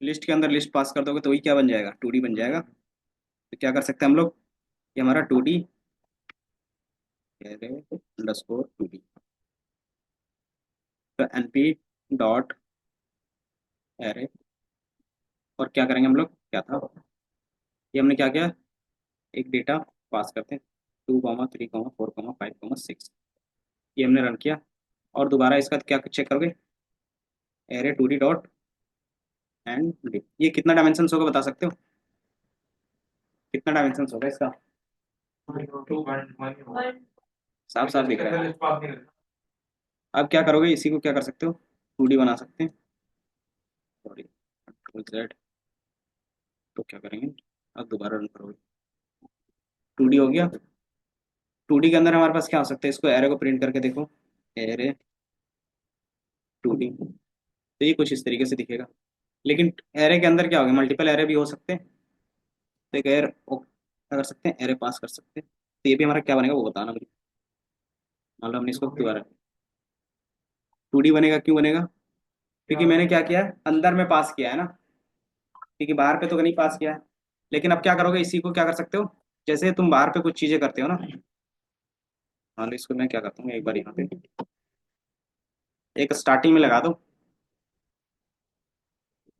लिस्ट के अंदर लिस्ट पास कर दोगे तो वही क्या बन जाएगा, 2D बन जाएगा। तो क्या कर सकते हैं हम लोग, ये हमारा 2D एरे अंडरस्कोर 2D। तो np डॉट एरे, और क्या करेंगे हम लोग, क्या था ये हमने क्या किया, एक डेटा पास करते हैं 2, 3, 4, 5, 6, ये हमने रन किया। और दोबारा इसका क्या चेक करोगे, array 2D dot and D, ये कितना डायमेंशन होगा बता सकते हो, कितना डायमेंशन होगा इसका, साफ साफ दिख रहा है। अब क्या करोगे, इसी को क्या कर सकते हो, 2D बना सकते हैं, सॉरी Z। तो क्या करेंगे, अब दोबारा रन करोगे, 2D हो गया। 2D के अंदर हमारे पास क्या हो सकता है, इसको एरे को प्रिंट करके देखो, एरे 2D, तो ये कुछ इस तरीके से दिखेगा। लेकिन एरे के अंदर क्या होगा, मल्टीपल एरे भी हो सकते हैं, तो एक एरे क्या कर सकते हैं, एरे पास कर सकते हैं। तो ये भी हमारा क्या बनेगा वो बताना मुझे। मान लो हमने इसको दोबारा 2D बनेगा, क्यों बनेगा, क्योंकि मैंने क्या किया है, अंदर में पास किया है ना, क्योंकि बाहर पे तो नहीं पास किया है। लेकिन अब क्या करोगे, इसी को क्या कर सकते हो, जैसे तुम बाहर पे कुछ चीजें करते हो ना, मान लो इसको मैं क्या करता हूँ, एक बार यहाँ पे एक स्टार्टिंग में लगा दो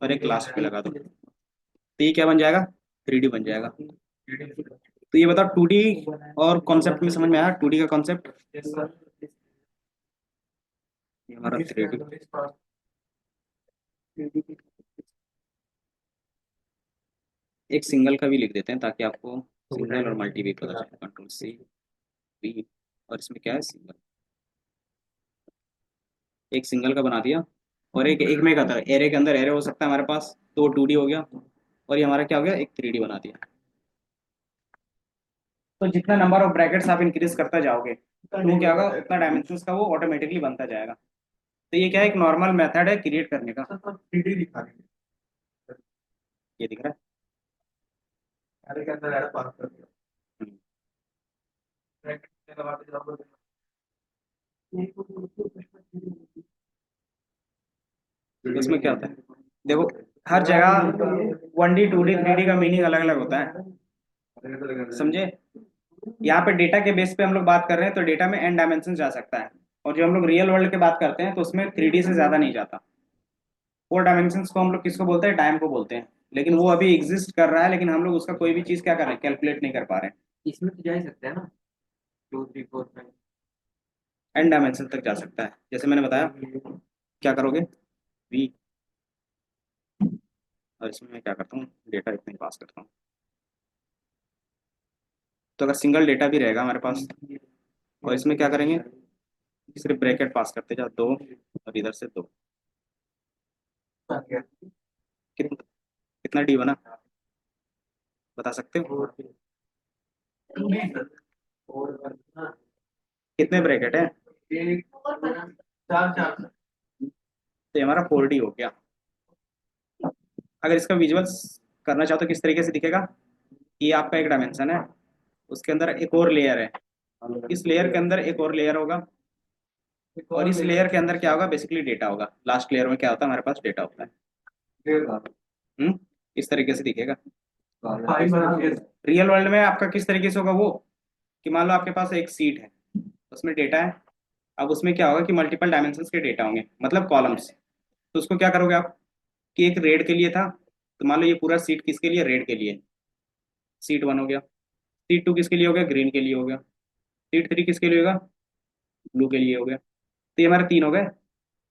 और एक लास्ट पे लगा दो, तो ये क्या बन जाएगा, 3D बन जाएगा। तो ये बताओ 2D और कॉन्सेप्ट में समझ में आया, 2D का कॉन्सेप्ट, ये हमारा 3D। एक सिंगल का भी लिख देते हैं ताकि आपको सिंगल और मल्टी भी पता चले, Ctrl+C V, और इसमें क्या है, सिंगल, एक सिंगल का बना दिया। और एक एक में कहता है एरे के अंदर एरे हो सकता है हमारे पास, तो 2D हो गया। और ये हमारा क्या हो गया, एक 3D बना दिया। तो जितना नंबर ऑफ ब्रैकेट्स आप इंक्रीज करता जाओगे तो क्या होगा, उतना डायमेंशंस का वो ऑटोमेटिकली बनता जाएगा। तो ये क्या है, एक नॉर्मल मेथड है क्रिएट करने का। 3D दिखा देंगे। ये दिख रहा एरे के अंदर एरे पास कर दिया। है। इसमें क्या होता है, देखो हर जगह 1D 2D 3D का मीनिंग अलग अलग होता है, समझे। यहाँ पे डेटा के बेस पे हम लोग बात कर रहे हैं, तो डेटा में n डायमेंशन जा सकता है, और जो हम लोग रियल वर्ल्ड की बात करते हैं तो उसमें 3D से ज्यादा नहीं जाता। 4 डायमेंशन को हम लोग किसको बोलते हैं, टाइम को बोलते हैं, लेकिन वो अभी एग्जिस्ट कर रहा है, लेकिन हम लोग उसका कोई भी चीज क्या कर रहे हैं, कैलकुलेट नहीं कर पा रहे हैं। इसमें तो जा ही सकते हैं ना, 2, 3, 4, 5। n डायमेंशन तक जा सकता है, जैसे मैंने बताया, क्या करोगे, v, और इसमें मैं क्या करता हूँ, डेटा इतना ही पास करता हूँ। तो अगर सिंगल डेटा भी रहेगा हमारे पास, और इसमें क्या करेंगे, सिर्फ ब्रैकेट पास करते जाओ, 2 और इधर से 2, कितना डी बना बता सकते हो, कितने ब्रैकेट है, और बना। तो ये हमारा 4D हो गया। अगर इसका विजुअल्स करना चाहो तो किस तरीके से दिखेगा, ये आपका एक डायमेंशन है, उसके अंदर एक और लेयर है, इस लेयर के अंदर एक और लेयर होगा, और इस लेयर के अंदर क्या होगा, बेसिकली डेटा होगा। लास्ट लेयर में क्या होता है, हमारे पास डेटा होता है। हम्म, इस तरीके से दिखेगा। रियल वर्ल्ड में आपका किस तरीके से होगा वो, कि मान लो आपके पास एक सीट है, उसमें डेटा है, अब उसमें क्या होगा कि मल्टीपल डायमेंशंस के डेटा होंगे, मतलब कॉलम्स। तो उसको क्या करोगे आप, कि एक रेड के लिए था, तो मान लो ये पूरा सीट किसके लिए, रेड के लिए, सीट 1 हो गया। सीट 2 किसके लिए हो गया, ग्रीन के लिए हो गया। सीट 3 किसके लिए होगा, ब्लू के लिए हो गया। तो ये हमारे 3 हो गए।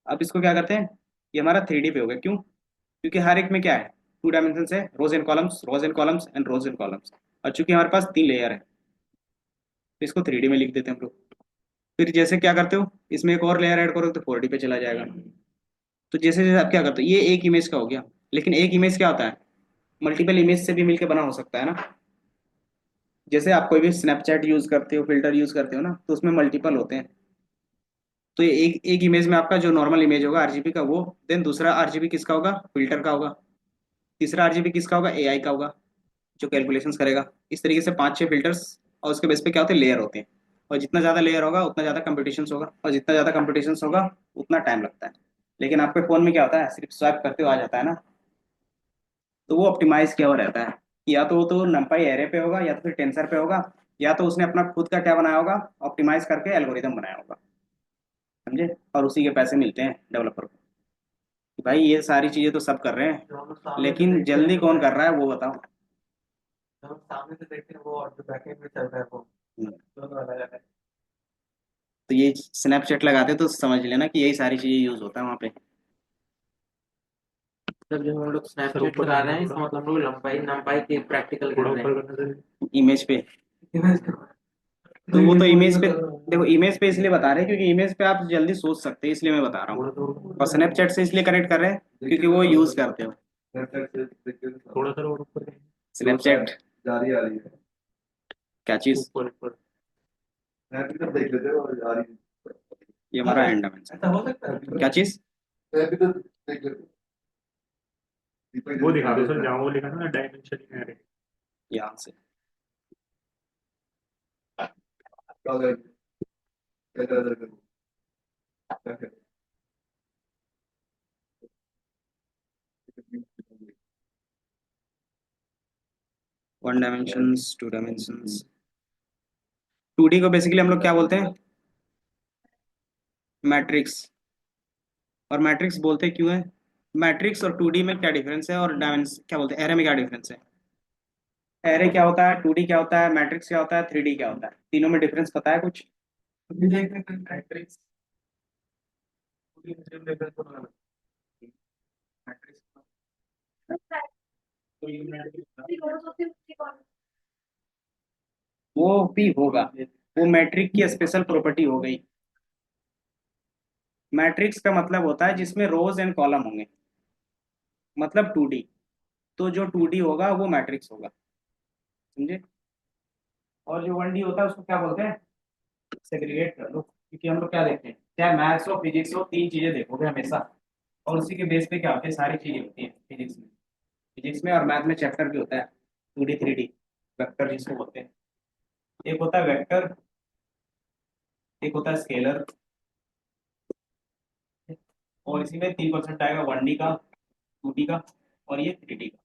अब इसको क्या करते हैं, ये हमारा 3D पे हो गया, क्यों, क्योंकि हर एक में क्या है, 2 डायमेंशन है, rows and columns, rows and columns and rows and columns. और चूंकि हमारे पास 3 लेयर है, तो इसको 3D में लिख देते हैं हम लोग। फिर जैसे क्या करते हो, इसमें एक और लेयर ऐड करो तो 4D पे चला जाएगा। तो जैसे जैसे आप क्या करते हो, ये एक इमेज का हो गया, लेकिन एक इमेज क्या होता है, मल्टीपल इमेज से भी मिलकर बना हो सकता है ना। जैसे आप कोई भी स्नैपचैट यूज करते हो, फिल्टर यूज करते हो ना, तो उसमें मल्टीपल होते हैं। तो ये एक एक इमेज में आपका जो नॉर्मल इमेज होगा आरजीबी का वो, देन दूसरा आरजीबी किसका होगा, फिल्टर का होगा, तीसरा आरजीबी किसका होगा, एआई का होगा, जो कैलकुलेशंस करेगा। इस तरीके से 5-6 फिल्टर्स, और उसके बेस पे क्या होते हैं, लेयर होते हैं। और जितना ज़्यादा लेयर होगा उतना ज़्यादा कंपटीशन होगा, और जितना ज़्यादा कंपटीशन होगा उतना टाइम लगता है। लेकिन आपके फ़ोन में क्या होता है, सिर्फ स्वाइप करते हुए आ जाता है ना। तो वो ऑप्टिमाइज किया हुआ रहता है, या तो वो तो numpy एरे पे होगा, या तो फिर टेंसर पे होगा, या तो उसने अपना खुद का क्या बनाया होगा, ऑप्टिमाइज करके एल्गोरिदम बनाया होगा, समझे, और उसी के पैसे मिलते हैं डेवलपर को। भाई ये सारी चीजें तो सब कर रहे हैं, दोनों सामने से लेकिन देखते जल्दी हैं कौन कर रहा है वो बताओ। दोनों सामने से देखते हैं वो, और जो बैकएंड में चल रहा है वो हम्म, दोनों अलग अलग है। तो ये स्नैपचैट लगाते तो समझ लेना कि यही सारी चीजें यूज होता है वहाँ पे। जब जो हम लोग सर स्नैपचैट ऊपर चला करना रहे हैं, इसका थोड़ा, मतलब हम लोग लंबाई लंबाई के प्रैक्टिकल कर थोड़ा रहे ऊपर हैं। करना सर। इमेज पे, तो वो तो इमेज पे, देखो इमेज पे इसलिए बता रहे हैं क्योंकि इमेज पे आप जल्दी सोच सकते हैं, इसलिए मैं बता रहा हूँ। थोड़ा तो और स्नैपचैट से इसलिए कनेक्ट कर रहे हैं क्योंकि वो यूज करते हो। थोड़ा सा और ऊपर स्नैपचैट जारी आ रही है। क्या चीज, ऊपर ऊपर। मैं भी तो देख लेते हो और आ रही ये हमारा एंड डायमेंशन, ऐसा हो सकता है? क्या चीज, है। मैं भी तो देख लेते हो। दीपक वो जैसे दिखा दो सर, होता है। जहाँ वो लिखा ना डायमेंशन में है। यहाँ से क्या करें? क्या करें? क्या करें? 1 डायमेंशंस 2 डायमेंशंस। 2D को बेसिकली हम लोग क्या बोलते हैं, मैट्रिक्स। और मैट्रिक्स बोलते क्यों है, मैट्रिक्स और 2D में क्या डिफरेंस है, और डायमेंशन क्या बोलते हैं, एरे में क्या डिफरेंस है। एरे क्या होता है, 2D क्या होता है, मैट्रिक्स क्या होता है, 3D क्या होता है, तीनों में डिफरेंस पता है कुछ। अभी देख रहे हैं मैट्रिक्स, वो भी होगा, वो मैट्रिक की स्पेशल प्रॉपर्टी हो गई। मैट्रिक्स का मतलब होता है जिसमें रोज एंड कॉलम होंगे, मतलब 2D। तो जो 2D होगा वो मैट्रिक्स होगा, समझे। और जो 1D होता है उसको क्या बोलते हैं, सेग्रीगेट कर लो, क्योंकि हम लोग क्या देखते हैं, चाहे मैथ्स हो फिजिक्स हो, तीन चीजें देखोगे हमेशा, और उसी के बेस पे क्या होती है, सारी चीजें होती हैं फिजिक्स में। फिजिक्स में और मैथ में चैप्टर भी होता है 2D 3D, वेक्टर जिसको बोलते हैं। एक होता है वेक्टर, एक होता है स्केलर, और इसी में 3% आएगा 1D का, 2D का, और ये 3D का।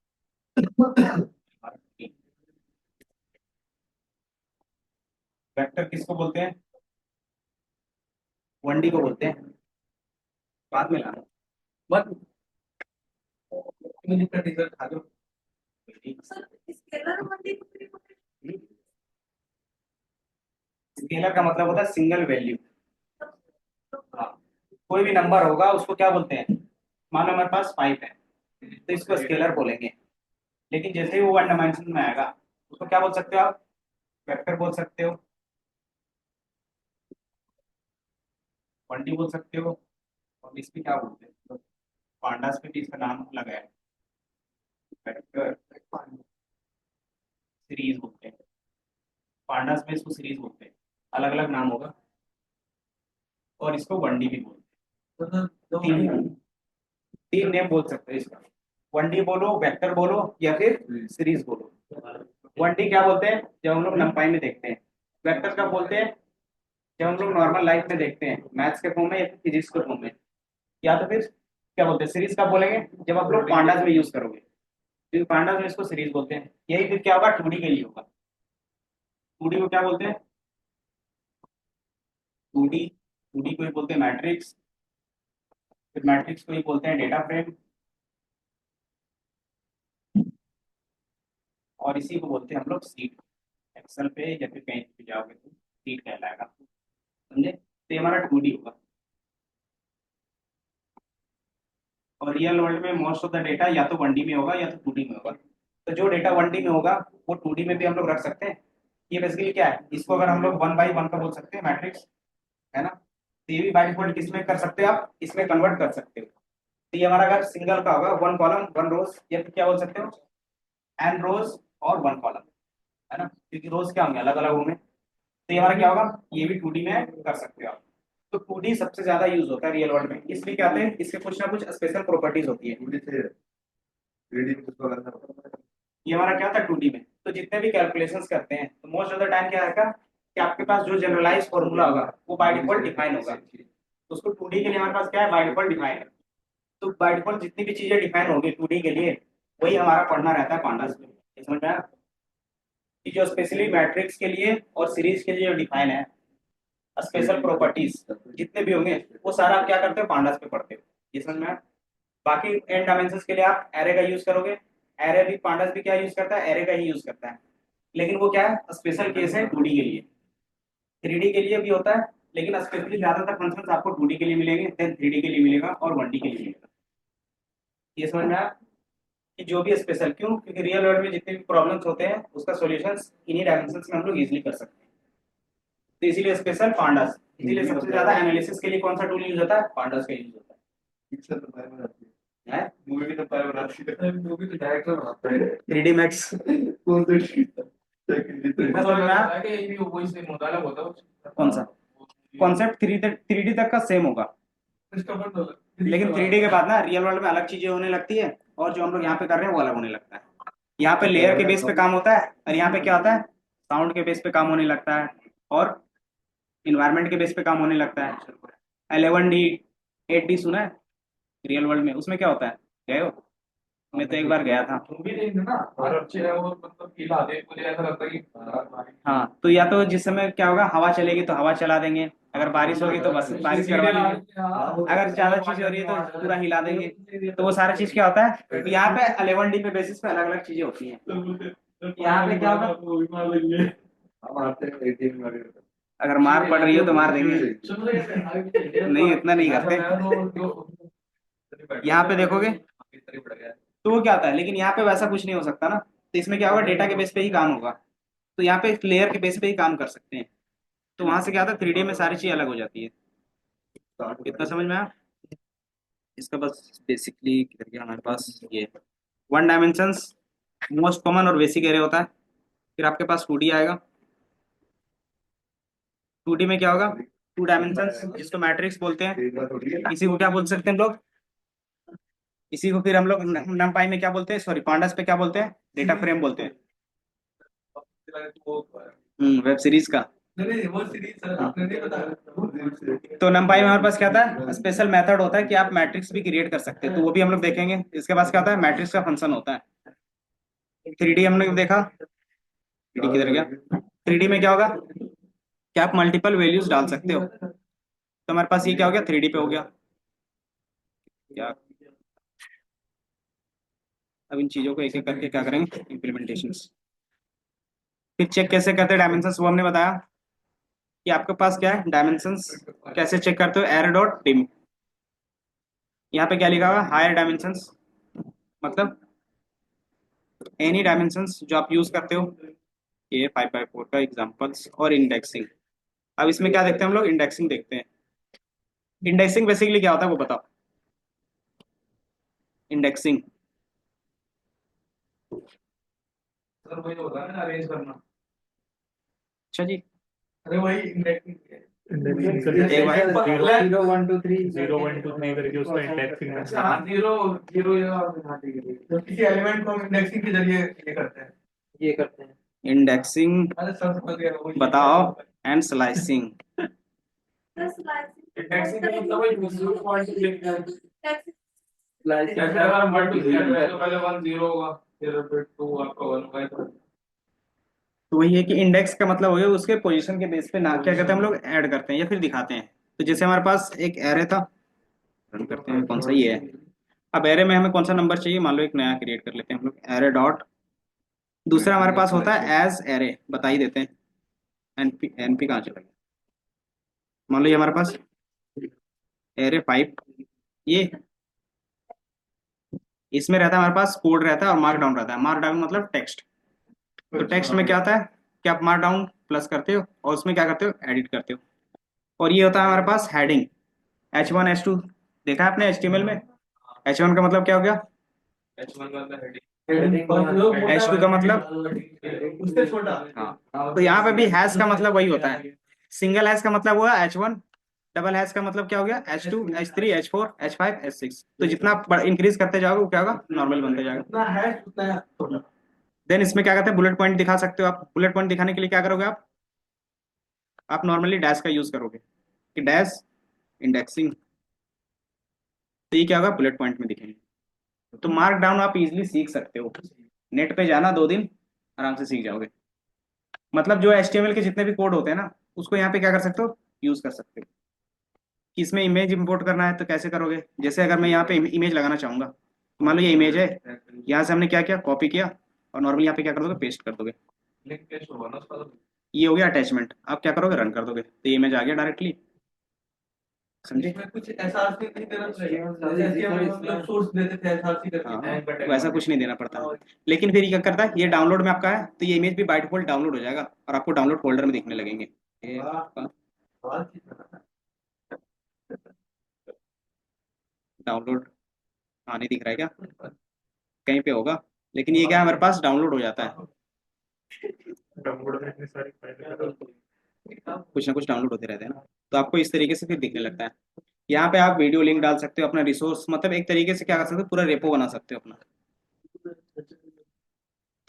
वेक्टर किसको बोलते हैं, 1D को बोलते हैं, बाद में लाना, बट मिनट का टीजर खा दो। स्केलर मंडी को भी स्केलर का मतलब होता है सिंगल वैल्यू। हाँ, कोई भी नंबर होगा उसको क्या बोलते हैं, मानो हमारे पास 5 है तो इसको स्केलर बोलेंगे। लेकिन जैसे ही वो 1 डायमेंशन में आएगा उसको क्या बोल सकते हो आप, वेक्टर बोल सकते हो, 1D बोल सकते हो, और इसमें क्या बोलते हैं, पांडास में भी इसका नाम अलग है, वेक्टर सीरीज बोलते हैं, पांडास में इसको सीरीज बोलते हैं, अलग अलग नाम होगा। और इसको 1D भी बोलते हैं, तीन तीन नेम बोल सकते हैं इसका, 1D बोलो, वेक्टर बोलो, या फिर सीरीज बोलो। 1D क्या बोलते हैं जब हम लोग नंपाई में देखते हैं, वेक्टर का बोलते हैं जब हम लोग नॉर्मल लाइफ में देखते हैं, मैथ्स के फॉर्म में या फिर फिजिक्स के फॉर्म में, या तो फिर क्या बोलते हैं, सीरीज का बोलेंगे जब आप लोग पांडास में यूज करोगे, क्योंकि पांडास में इसको सीरीज बोलते हैं। यही फिर क्या होगा, 2D के लिए होगा। 2D को क्या बोलते हैं, 2D 2D को ही बोलते हैं मैट्रिक्स, फिर मैट्रिक्स को ही बोलते हैं डेटा फ्रेम, और इसी को बोलते हैं हम लोग सीट। एक्सेल पे या फिर कहीं पे जाओगे तो सीट कहलाएगा, समझे। तो ये हमारा 2D होगा। और रियल वर्ल्ड में मोस्ट ऑफ द डेटा या तो 1D में होगा या तो 2D में होगा। तो जो डेटा 1D में होगा वो 2D में भी हम लोग रख सकते हैं। ये बेसिकली क्या है, इसको अगर हम लोग 1 बाई 1 का बोल सकते हैं मैट्रिक्स, है ना। तो ये भी बाई डिफॉल्ट किसमें कर सकते हो आप, इसमें कन्वर्ट कर सकते हो। तो ये हमारा अगर सिंगल का होगा 1 कॉलम 1 रोज, या फिर क्या बोल सकते हो, n रोज और 1 कॉलम, है ना, क्योंकि रोज क्या होंगे, अलग अलग होंगे। तो ये हमारा क्या होगा, ये भी 2D में कर सकते हो आप। तो 2D सबसे ज्यादा यूज होता है रियल वर्ल्ड में, इसलिए क्या आते हैं, इसके कुछ ना कुछ स्पेशल प्रॉपर्टीज होती है। पूरी से 3D में उसको करना पड़ता है। ये हमारा क्या था 2D में, तो जितने भी कैलकुलेशंस करते हैं तो मोस्ट ऑफ द टाइम क्या रहेगा कि आपके पास जो जनरलाइज फॉर्मूला होगा वो बाय डिफॉल्ट डिफाइन होगा। तो उसको 2D के लिए हमारे पास क्या है, बाय डिफॉल्ट डिफाइन है। तो बाय डिफॉल्ट जितनी भी चीजें डिफाइन होगी 2D के लिए, वही हमारा पढ़ना रहता है पांडास में, समझ में आया? कि जो स्पेशली मैट्रिक्स के लिए और सीरीज के लिए जो डिफाइन है स्पेशल प्रॉपर्टीज जितने भी होंगे वो सारा आप क्या करते हो पांडास पे पढ़ते हो, ये समझ में आया? बाकी एन डायमेंशंस के लिए आप एरे का यूज करोगे, एरे भी पांडास भी क्या यूज करता है, एरे का ही यूज करता है, लेकिन वो क्या है स्पेशल केस है 2D के लिए, 3D के लिए भी होता है, लेकिन स्पेशली ज्यादातर फंक्शंस आपको 2D के लिए मिलेंगे, देन 3D के लिए मिलेगा और 1D के लिए मिलेगा। ये समझ में आया कि जो भी स्पेशल, क्यों, क्योंकि रियल वर्ल्ड में जितने भी प्रॉब्लम्स होते हैं उसका सॉल्यूशंस इन्हीं डायमेंशंस में हम लोग इजीली कर सकते हैं, तो इसीलिए स्पेशल पांडास, इसीलिए सबसे ज्यादा एनालिसिस के लिए कौन सा टूल यूज होता है, पांडास का यूज होता पिक्चर तो फाइल बनाती है। है, मूवी भी तो फाइल बनाती है, मूवी तो डायरेक्टर बनाता है। 3D मैक्स कौन सा सेकंड मैं समझ में आया? कि ये भी वही से मुताला होता है। कौन सा कॉन्सेप्ट 3D तक का सेम होगा, इसका बंद लेकिन 3D के बाद ना रियल वर्ल्ड में अलग चीजें होने लगती है और जो हम लोग यहाँ पे कर रहे हैं वो अलग होने लगता है। यहाँ पे लेयर के बेस पे काम होता है और यहाँ पे क्या होता है साउंड के बेस पे काम होने लगता है और इन्वायरमेंट के बेस पे काम होने लगता है। 11D 8D सुना है रियल वर्ल्ड में, उसमें क्या होता है, गए हो? मैं तो एक बार गया था। मूवी देखना ना और अच्छे है वो, मतलब हिला दे मुझे ऐसा लगता है कि हाँ तो या तो जिस समय क्या होगा हवा चलेगी तो हवा चला देंगे, अगर बारिश होगी तो बस बारिश करवा देंगे, अगर ज्यादा चीज हो रही है तो पूरा हिला देंगे, तो वो सारा चीज क्या होता है यहाँ पे 11D पे बेसिस पे अलग अलग चीजें होती हैं। यहाँ पे क्या होगा हम आते हैं 18 वाले अगर मार पड़ रही हो तो मार देंगे, नहीं इतना नहीं करते। यहाँ पे देखोगे तो वो क्या होता है, लेकिन यहाँ पे वैसा कुछ नहीं हो सकता ना, तो इसमें क्या होगा डेटा के बेस पे ही काम होगा, तो यहाँ पे लेयर के बेस पे ही काम कर सकते हैं, तो वहां से क्या होता है 3D में सारी चीज अलग हो जाती है। इतना समझ में आया? इसका बस बेसिकली करके हमारे पास ये वन डायमेंशंस मोस्ट कॉमन और बेसिक एरे होता है, फिर आपके पास 2D आएगा। 2D में क्या होगा 2 डायमेंशंस जिसको मैट्रिक्स बोलते हैं, इसी को क्या बोल सकते हैं हम लोग, इसी को फिर हम लोग नमपाई में क्या बोलते हैं, सॉरी पांडास पे क्या बोलते हैं, डेटा फ्रेम बोलते हैं। वेब सीरीज का नहीं वो सीरीज आपने नहीं बताया। तो नमपाई में हमारे पास क्या था स्पेशल मेथड होता है कि आप मैट्रिक्स भी क्रिएट कर सकते हैं, तो वो भी हम लोग देखेंगे। इसके पास क्या होता है मैट्रिक्स का फंक्शन होता है। 3D हमने देखा, 3D किधर गया, 3D में क्या होगा कि आप मल्टीपल वैल्यूज डाल सकते हो, तो हमारे पास ये क्या हो गया 3D पे हो गया क्या। अब इन चीजों को एक एक करके क्या करेंगे इम्प्लीमेंटेशन, फिर चेक कैसे करते हैं डायमेंशंस वो हमने बताया कि आपके पास क्या है डायमेंशंस कैसे चेक करते हो, एरे डॉट डिम, यहाँ पे क्या लिखा हुआ हायर डायमेंशंस, मतलब एनी डायमेंशंस जो आप यूज करते हो, ये 5x4 का एग्जांपल्स और इंडेक्सिंग। अब इसमें क्या देखते हैं हम लोग इंडेक्सिंग देखते हैं। इंडेक्सिंग बेसिकली क्या होता है वो बताओ, इंडेक्सिंग सर वही होता है ना अरेंज करना। अच्छा जी अरे वही इंडेक्सिंग इंडेक्सिंग एक बार जीरो 1 2 3 0 1 2 3 करके उसका इंडेक्सिंग करना हाँ जीरो जीरो जब किसी एलिमेंट को हम इंडेक्सिंग के जरिए ये करते हैं इंडेक्सिंग अरे सर समझ गया वही बताओ एंड स्लाइसिंग। इंडेक्सिंग का मतलब वही जीरो पॉइंट लिखना है। That's जैसे अगर हम 1 2 3 है तो पहले 1 0 होगा, फिर 2 आपका 1 होगा। तो वही है कि इंडेक्स का मतलब हो गया उसके पोजीशन के बेस पे ना क्या कहते हैं हम लोग ऐड करते हैं या फिर दिखाते हैं। तो जैसे हमारे पास एक एरे था, रन करते हैं कौन सा ये है। अब एरे में हमें कौन सा नंबर चाहिए, मान लो एक नया क्रिएट कर लेते हैं हम लोग एरे डॉट, दूसरा हमारे पास होता है एज एरे, बता ही देते हैं एनपी, एनपी कहाँ चला गया, मान लो ये हमारे पास एरे 5, ये इसमें रहता है हमारे पास कोड रहता है और मार्क डाउन रहता है। मार्क डाउन मतलब टेक्स्ट, तो टेक्स्ट में क्या होता है कि आप मार्क डाउन प्लस करते हो और उसमें क्या करते हो एडिट करते हो। और ये होता है हमारे पास हेडिंग H1 H2, देखा है आपने HTML में, H1 का मतलब क्या हो गया, H1 का मतलब हेडिंग, H2 का मतलब उससे छोटा। हाँ, तो यहाँ पे भी हैश का मतलब वही होता है। सिंगल हैश का मतलब हुआ H1, डबल हैश का मतलब क्या हो गया H2 H3 H4 H5 H6। तो जितना इंक्रीज करते जाओगे वो क्या होगा नॉर्मल बनते जाएगा। उतना है उतना छोटा। देन इसमें क्या कहते हैं बुलेट पॉइंट दिखा सकते हो आप। बुलेट पॉइंट दिखाने के लिए क्या करोगे आप नॉर्मली डैश का यूज करोगे कि डैश इंडेक्सिंग, तो ये क्या होगा बुलेट पॉइंट में दिखेंगे। तो मार्क डाउन आप इजीली सीख सकते हो, नेट पे जाना 2 दिन आराम से सीख जाओगे। मतलब जो HTML के जितने भी कोड होते हैं ना, उसको यहाँ पे क्या कर सकते हो, यूज कर सकते हो। कि इसमें इमेज इंपोर्ट करना है तो कैसे करोगे, जैसे अगर मैं यहाँ पे इमेज लगाना चाहूंगा, तो मान लो ये इमेज है, यहाँ से हमने क्या किया, कॉपी किया, और नॉर्मली यहाँ पे क्या कर दोगे, पेस्ट कर दोगे। लिंक पेस्ट होगा ना उसका। तो ये हो गया अटैचमेंट। आप क्या करोगे, रन कर दोगे तो ये इमेज आ गया डायरेक्टली। समझे? इसमें कुछ एसआरसी नहीं देना चाहिए, जैसे कि हम मतलब सोर्स देते थे एसआरसी हाँ, करके वैसा कुछ नहीं देना पड़ता। लेकिन फिर ये क्या करता है, ये डाउनलोड में आपका है तो ये इमेज भी बाय डिफॉल्ट डाउनलोड हो जाएगा और आपको डाउनलोड फोल्डर में दिखने लगेंगे। ये आपका डाउनलोड आने दिख रहा है क्या, कहीं पे होगा, लेकिन ये क्या है, हमारे पास डाउनलोड हो जाता है। डाउनलोड में इतनी सारी फाइलें। कुछ ना कुछ डाउनलोड होते रहते हैं ना, तो आपको इस तरीके से फिर दिखने लगता है। यहाँ पे आप वीडियो लिंक डाल सकते हो, अपना रिसोर्स, मतलब एक तरीके से क्या कर सकते हो, पूरा रेपो बना सकते हो अपना।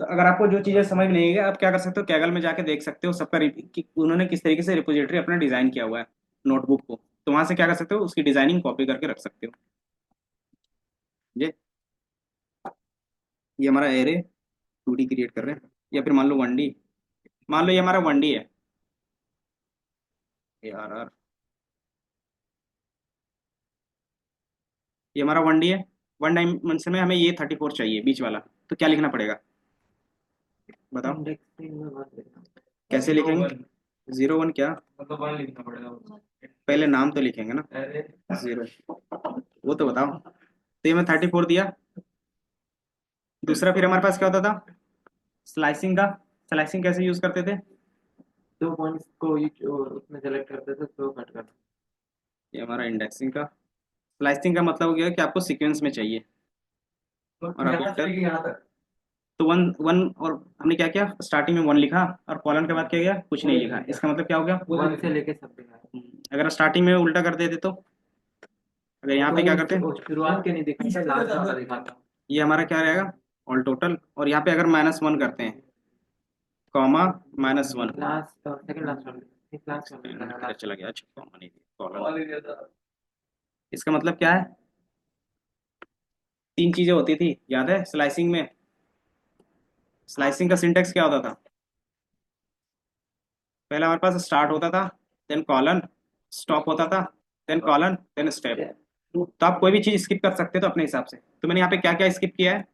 तो अगर आपको जो चीज़ें समझ में नहीं है, आप क्या कर सकते हो, कैगल में जाके देख सकते हो सबका कि उन्होंने किस तरीके से रिपोजिटरी अपना डिजाइन किया हुआ है नोटबुक को। तो वहां से क्या कर सकते हो, उसकी डिजाइनिंग कॉपी करके रख सकते हो। ये हमारा एरे 2D क्रिएट कर रहे हैं, या फिर मान लो 1D, मान लो ये हमारा 1D है। ARR, ये हमारा 1D है। 1 डायमेंशन में हमें ये 34 चाहिए बीच वाला, तो क्या लिखना पड़ेगा, बताओ कैसे लिखेंगे। 01 क्या, मतलब वन लिखना पड़ेगा। पहले नाम तो लिखेंगे ना, अरे 0, वो तो बताओ। तो ये मैं 34 दिया। दूसरा फिर हमारे पास क्या होता था, स्लाइसिंग का। स्लाइसिंग कैसे यूज करते थे, दो पॉइंट्स को उसमें सेलेक्ट करते थे तो कट कर। ये हमारा इंडेक्सिंग का। स्लाइसिंग का मतलब हो गया कि आपको सीक्वेंस में चाहिए। और आप यहाँ से इंटर, लेके यहाँ तक। तो वन वन, और हमने क्या किया, स्टार्टिंग में 1 लिखा और कॉलन के बाद क्या किया, कुछ नहीं लिखा। इसका मतलब क्या हो गया, वन से लेके सब तक। अगर स्टार्टिंग में उल्टा कर देते तो, अगर यहाँ पे क्या करते हैं, शुरुआत के नहीं दिखाता, लास्ट वाला दिखाता। ये हमारा क्या रहेगा, ऑल टोटल। और यहाँ पे अगर -1 करते हैं, कॉमा -1, लास्ट सेकंड लास्ट वाला, लास्ट वाला चला गया, अच्छा कॉमा नहीं दिया, कॉलन। और ये था। इसका मतलब क्या है, 3 चीजें होती थी, याद है स्लाइसिंग में। स्लाइसिंग का सिंटेक्स क्या होता था, पहले हमारे पास स्टार्ट होता था, देन कॉलन, स्टॉप होता था, देन कॉलन, देन स्टेप। तो आप कोई भी चीज स्किप कर सकते हो तो अपने हिसाब से। तो मैंने यहाँ पे क्या क्या स्किप किया है,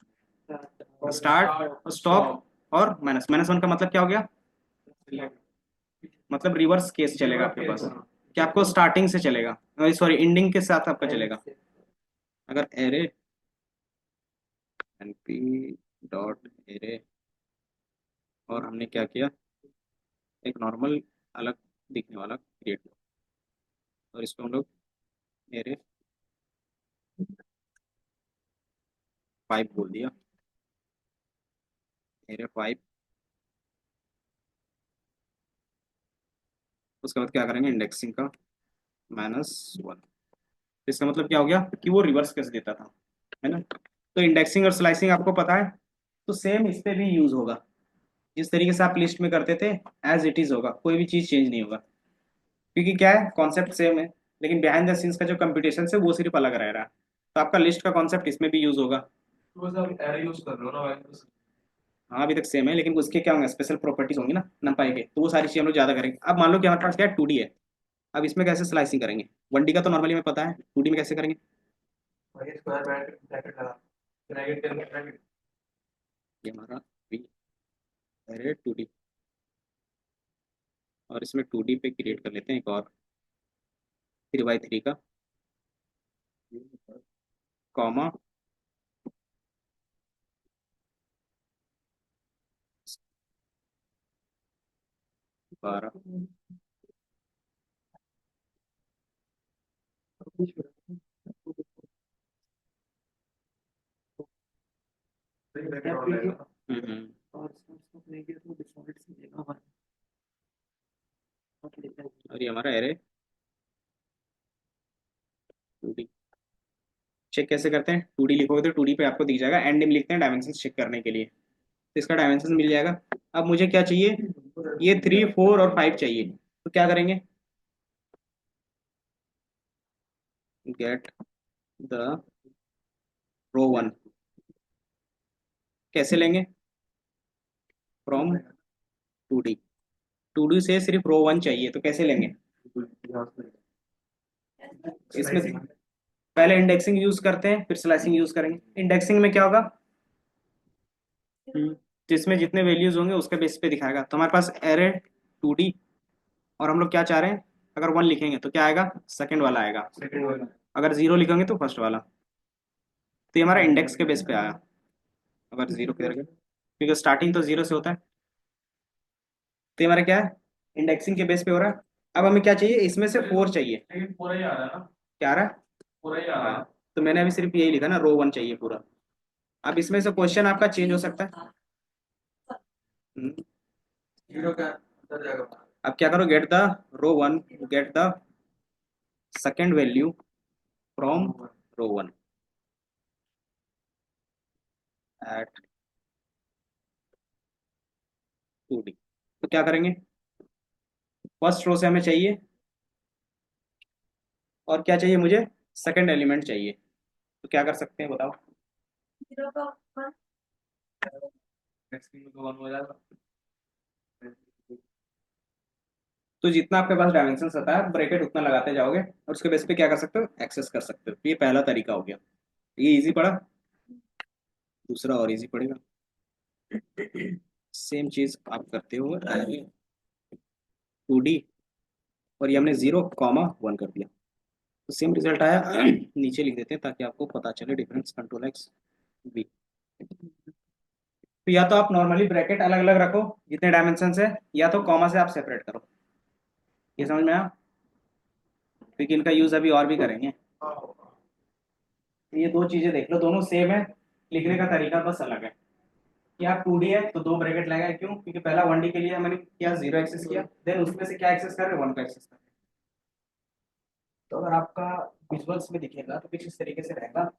स्टार्ट, स्टॉप और -1 का मतलब क्या हो गया, मतलब रिवर्स केस चलेगा आपके पास, कि आपको स्टार्टिंग से चलेगा, सॉरी एंडिंग के साथ आपका चलेगा। अगर एरे np डॉट एरे, और हमने क्या किया, एक नॉर्मल अलग दिखने वाला क्रिएट किया, और इसको हम लोग एरे 5 बोल दिया, एरे 5। उसके बाद क्या करेंगे, इंडेक्सिंग का -1। इसका मतलब क्या हो गया कि वो रिवर्स कैसे देता था, है ना। तो इंडेक्सिंग और स्लाइसिंग आपको पता है, तो सेम इस पे भी यूज होगा। जिस तरीके से आप लिस्ट में करते थे, एज इट इज होगा, कोई भी चीज चेंज नहीं होगा। क्योंकि क्या है, कॉन्सेप्ट सेम है, लेकिन बिहाइंड द सीन्स का जो कंप्यूटेशन है वो सिर्फ अलग रह रहा है। तो आपका लिस्ट का कॉन्सेप्ट इसमें भी यूज होगा। वो सब एरे यूज कर रहे हो ना भाई। हाँ अभी तक सेम है, लेकिन उसके क्या होंगे, स्पेशल प्रॉपर्टीज होंगी ना नंपाई के, तो वो सारी चीजें हम लोग ज्यादा करेंगे। अब मान लो कि हमारे पास क्या है, 2D है। अब इसमें कैसे स्लाइसिंग करेंगे, 1D का तो नॉर्मली हमें पता है, 2D में कैसे करेंगे। भाई स्क्वायर ब्रैकेट लगा, ब्रैकेट ब्रैकेट। ये हमारा भी है 2D, और इसमें 2D पे क्रिएट कर लेते हैं एक और 3x3 का, कॉमा 12। ब्रैकेट और लगेगा। हम्म। और इसको नहीं किया तो डिफॉल्ट से देगा वन। और ये हमारा एरे 2D। चेक कैसे करते हैं, 2D लिखोगे तो 2D पे आपको दिख जाएगा, एंड में लिखते हैं डायमेंशन चेक करने के लिए, तो इसका डायमेंशन मिल जाएगा। अब मुझे क्या चाहिए, ये 3, 4 और 5 चाहिए, तो क्या करेंगे, गेट द रो 1 कैसे लेंगे, फ्रॉम 2D। टू डी से सिर्फ रो वन चाहिए, तो कैसे लेंगे? इसमें पहले इंडेक्सिंग यूज करते हैं, फिर स्लाइसिंग यूज करेंगे। इंडेक्सिंग में क्या होगा? जिसमें जितने वैल्यूज होंगे उसके बेस पे दिखाएगा। तो हमारे पास एरे 2D, और हम लोग क्या चाह रहे हैं, अगर 1 लिखेंगे तो क्या आएगा? सेकंड वाला आएगा। सेकंड वाला। अगर 0 लिखेंगे तो फर्स्ट वाला। तो ये हमारा इंडेक्स के बेस पे आया। अगर 0 किधर गया, क्योंकि स्टार्टिंग तो 0 से होता है। तो ये हमारा क्या है? इंडेक्सिंग के बेस पे हो रहा है। अब हमें क्या चाहिए? इसमें से 4 चाहिए। लेकिन पूरा ही आ रहा है ना, क्या आ रहा है? पूरा ही आ रहा है। हाँ, तो मैंने अभी सिर्फ यही लिखा ना, रो 1 चाहिए पूरा। अब इसमें से क्वेश्चन आपका चेंज हो सकता है। हम्म, जीरो का अंदर जाएगा। अब क्या करो, get the row 1, get the second value from row 1 at 2D। तो क्या करेंगे? फर्स्ट रो से हमें चाहिए, और क्या चाहिए मुझे? सेकंड एलिमेंट चाहिए। तो क्या कर सकते हैं बताओ? 0 का 1 नेक्स्ट में तो वन हो जाएगा। तो जितना आपके पास डायमेंशन आता है ब्रैकेट उतना लगाते जाओगे, और उसके बेस पे क्या कर सकते हो? एक्सेस कर सकते हो। ये पहला तरीका हो गया। ये इजी पड़ा। दूसरा और इजी पड़ेगा। सेम चीज आप करते हो 2D, और ये हमने 0, 1 कर दिया, तो सेम रिजल्ट आया। नीचे लिख देते हैं ताकि आपको पता चले डिफरेंस। Control x B. तो या तो आप नॉर्मली ब्रैकेट अलग अलग रखो जितने डायमेंशन है, या तो कॉमा से आप सेपरेट करो। ये समझ में आया? क्योंकि इनका यूज अभी और भी करेंगे। तो ये दो चीजें देख लो, दोनों सेम है, लिखने का तरीका बस अलग है। कि आप 2D है तो 2 ब्रैकेट लगाए, क्यों? क्योंकि पहला 1D के लिए मैंने क्या 0 एक्सेस किया, देन उसमें से क्या एक्सेस कर रहे? 1 का एक्सेस कर रहे। तो अगर आपका विजुअल्स में दिखेगा तो कुछ इस तरीके से रहेगा।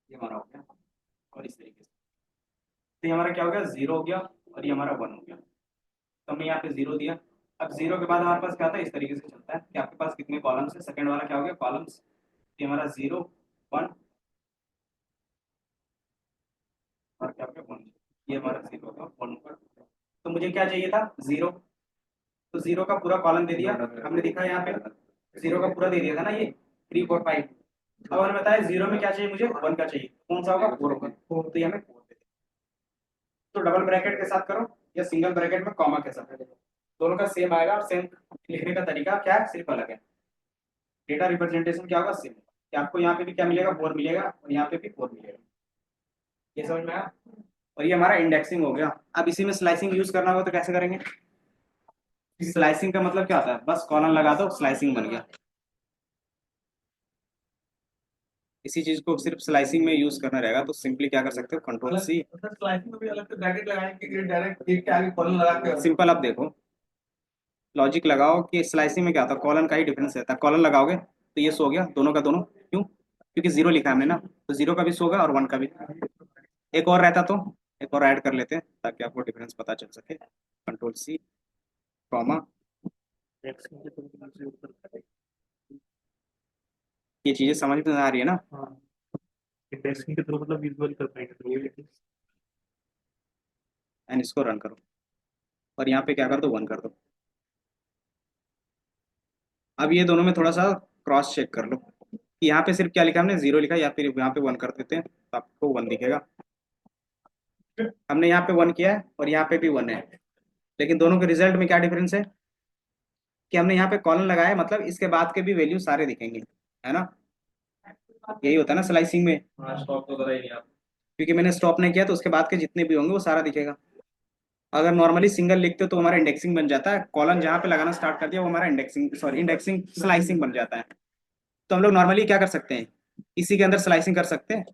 ये हमारा हो गया, और इस तरीके से। तो ये हमारा क्या हो गया? 0 हो गया, और ये हमारा 1 हो गया। तो हमने यहाँ पे 0 दिया। अब 0 के बाद हमारे पास क्या था? इस तरीके से चलता है कि आपके पास कितने कॉलम्स है। सेकंड वाला क्या हो गया? कॉलम्स। ये हमारा 0, 1, और क्या हो गया? 1। ये हमारा 0 का 1 होगा। तो मुझे क्या चाहिए था? 0। तो 0 का पूरा कॉलम दे दिया हमने, दिखा यहाँ पे 0 का पूरा दे दिया था ना, ये 3, 4, 5। अब हमें बताया 0 में क्या चाहिए मुझे? 1 का चाहिए। कौन सा होगा? 4 होगा। 4, तो ये हमें 4 दे दिया। तो डबल ब्रैकेट के साथ करो या सिंगल ब्रैकेट में कॉमा के साथ करो, दोनों का सेम आएगा। और सेम लिखने का तरीका क्या है? सिर्फ अलग है। डेटा रिप्रेजेंटेशन क्या होगा? सेम। कि आपको यहाँ पे भी क्या मिलेगा? 4 मिलेगा, और यहाँ पे भी 4 मिलेगा। ये समझ में आया? और ये हमारा इंडेक्सिंग हो गया। अब इसी में स्लाइसिंग यूज करना होगा तो कैसे करेंगे? स्लाइसिंग का मतलब क्या होता है? बस कॉलम लगा दो, स्लाइसिंग बन गया। इसी चीज को सिर्फ स्लाइसिंग में यूज करना रहेगा, तो सिंपली क्या कर सकते हो? Control C. मतलब स्लाइसिंग में भी अलग से ब्रैकेट लगाएंगे कि डायरेक्ट एक के आगे कॉलम लगा के? सिंपल, आप देखो, लॉजिक लगाओ कि स्लाइसिंग में क्या होता है, कॉलन का ही डिफरेंस रहता है। कॉलन लगाओगे तो ये सो गया दोनों का दोनों, क्यों? क्योंकि 0 लिखा है हमने ना, तो 0 का भी सो होगा और 1 का भी। एक और रहता तो एक और ऐड कर लेते हैं ताकि आपको डिफरेंस पता चल सके। Control C, comma. ये चीजें समझ में आ रही है ना? इंडेक्सिंग के थ्रू मतलब विजुअल कर पाएंगे। एंड इसको रन करो, और यहाँ पे क्या कर दो? 1 कर दो। अब ये दोनों में थोड़ा सा क्रॉस चेक कर लो कि यहाँ पे सिर्फ क्या लिखा हमने? 0 लिखा, या फिर यहाँ पे 1 कर देते हैं तो आपको 1 दिखेगा। हमने यहाँ पे 1 किया है और यहाँ पे भी 1 है, लेकिन दोनों के रिजल्ट में क्या डिफरेंस है? कि हमने यहाँ पे कॉलन लगाया, मतलब इसके बाद के भी वैल्यू सारे दिखेंगे, है ना? यही होता है ना स्लाइसिंग में। हाँ, स्टॉप तो करा ही नहीं आप। क्योंकि मैंने स्टॉप नहीं किया तो उसके बाद के जितने भी होंगे वो सारा दिखेगा। अगर नॉर्मली सिंगल लिखते हो तो हमारा इंडेक्सिंग बन जाता है। कॉलन जहाँ पे लगाना स्टार्ट कर दिया वो हमारा इंडेक्सिंग, सॉरी इंडेक्सिंग स्लाइसिंग बन जाता है। तो हम लोग नॉर्मली क्या कर सकते हैं? इसी के अंदर स्लाइसिंग कर सकते हैं।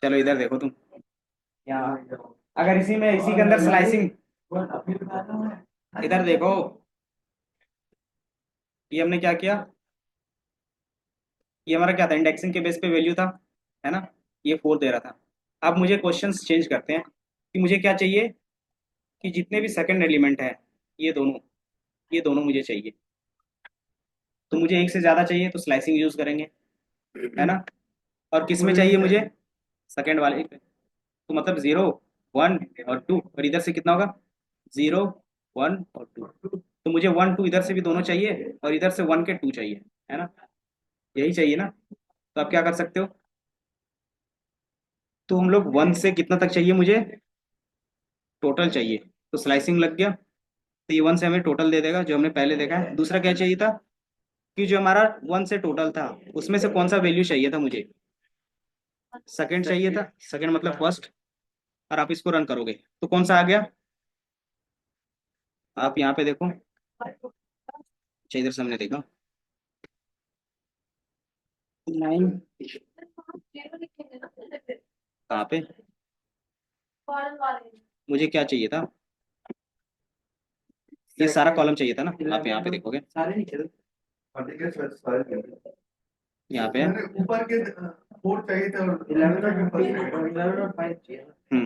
चलो इधर देखो तुम, यहाँ अगर इसी में इसी के अंदर स्लाइसिंग, इधर देखो, ये हमने क्या किया? ये हमारा क्या था? इंडेक्सिंग के बेस पे वैल्यू था, है ना? ये 4 दे रहा था। अब मुझे क्वेश्चंस चेंज करते हैं कि मुझे क्या चाहिए? कि जितने भी सेकंड एलिमेंट है, ये दोनों, ये दोनों मुझे चाहिए। तो मुझे एक से ज़्यादा चाहिए तो स्लाइसिंग यूज़ करेंगे, है ना। और किस में चाहिए मुझे, सेकेंड वाले पे। तो मतलब 0 1 और 2, और इधर से कितना होगा 0 1 और 2। तो मुझे 1 2 इधर से भी दोनों चाहिए और इधर से 1 के 2 चाहिए, है ना, यही चाहिए ना। तो आप क्या कर सकते हो, तो हम लोग 1 से कितना तक चाहिए मुझे, टोटल चाहिए। तो स्लाइसिंग लग गया, तो ये 1 से हमें टोटल दे देगा जो हमने पहले देखा है। दूसरा क्या चाहिए था, कि जो हमारा 1 से टोटल था उसमें से कौन सा वैल्यू चाहिए था मुझे, सेकंड चाहिए था, सेकंड मतलब फर्स्ट। और आप इसको रन करोगे तो कौन सा आ गया, आप यहाँ पे देखो, अच्छा इधर से हमने देखा 9, जीरो लिखेंगे ना पहले फिर कहाँ पे, फॉरेन वाले। मुझे क्या चाहिए था, ये सारा कॉलम चाहिए था ना, आप यहाँ पे देखोगे सारे नहीं चल। हाँ, ठीक है सर, सारे कर दिया। यहाँ पे। मैंने ऊपर के 4 चाहिए थे और 11 और 5 चाहिए ना।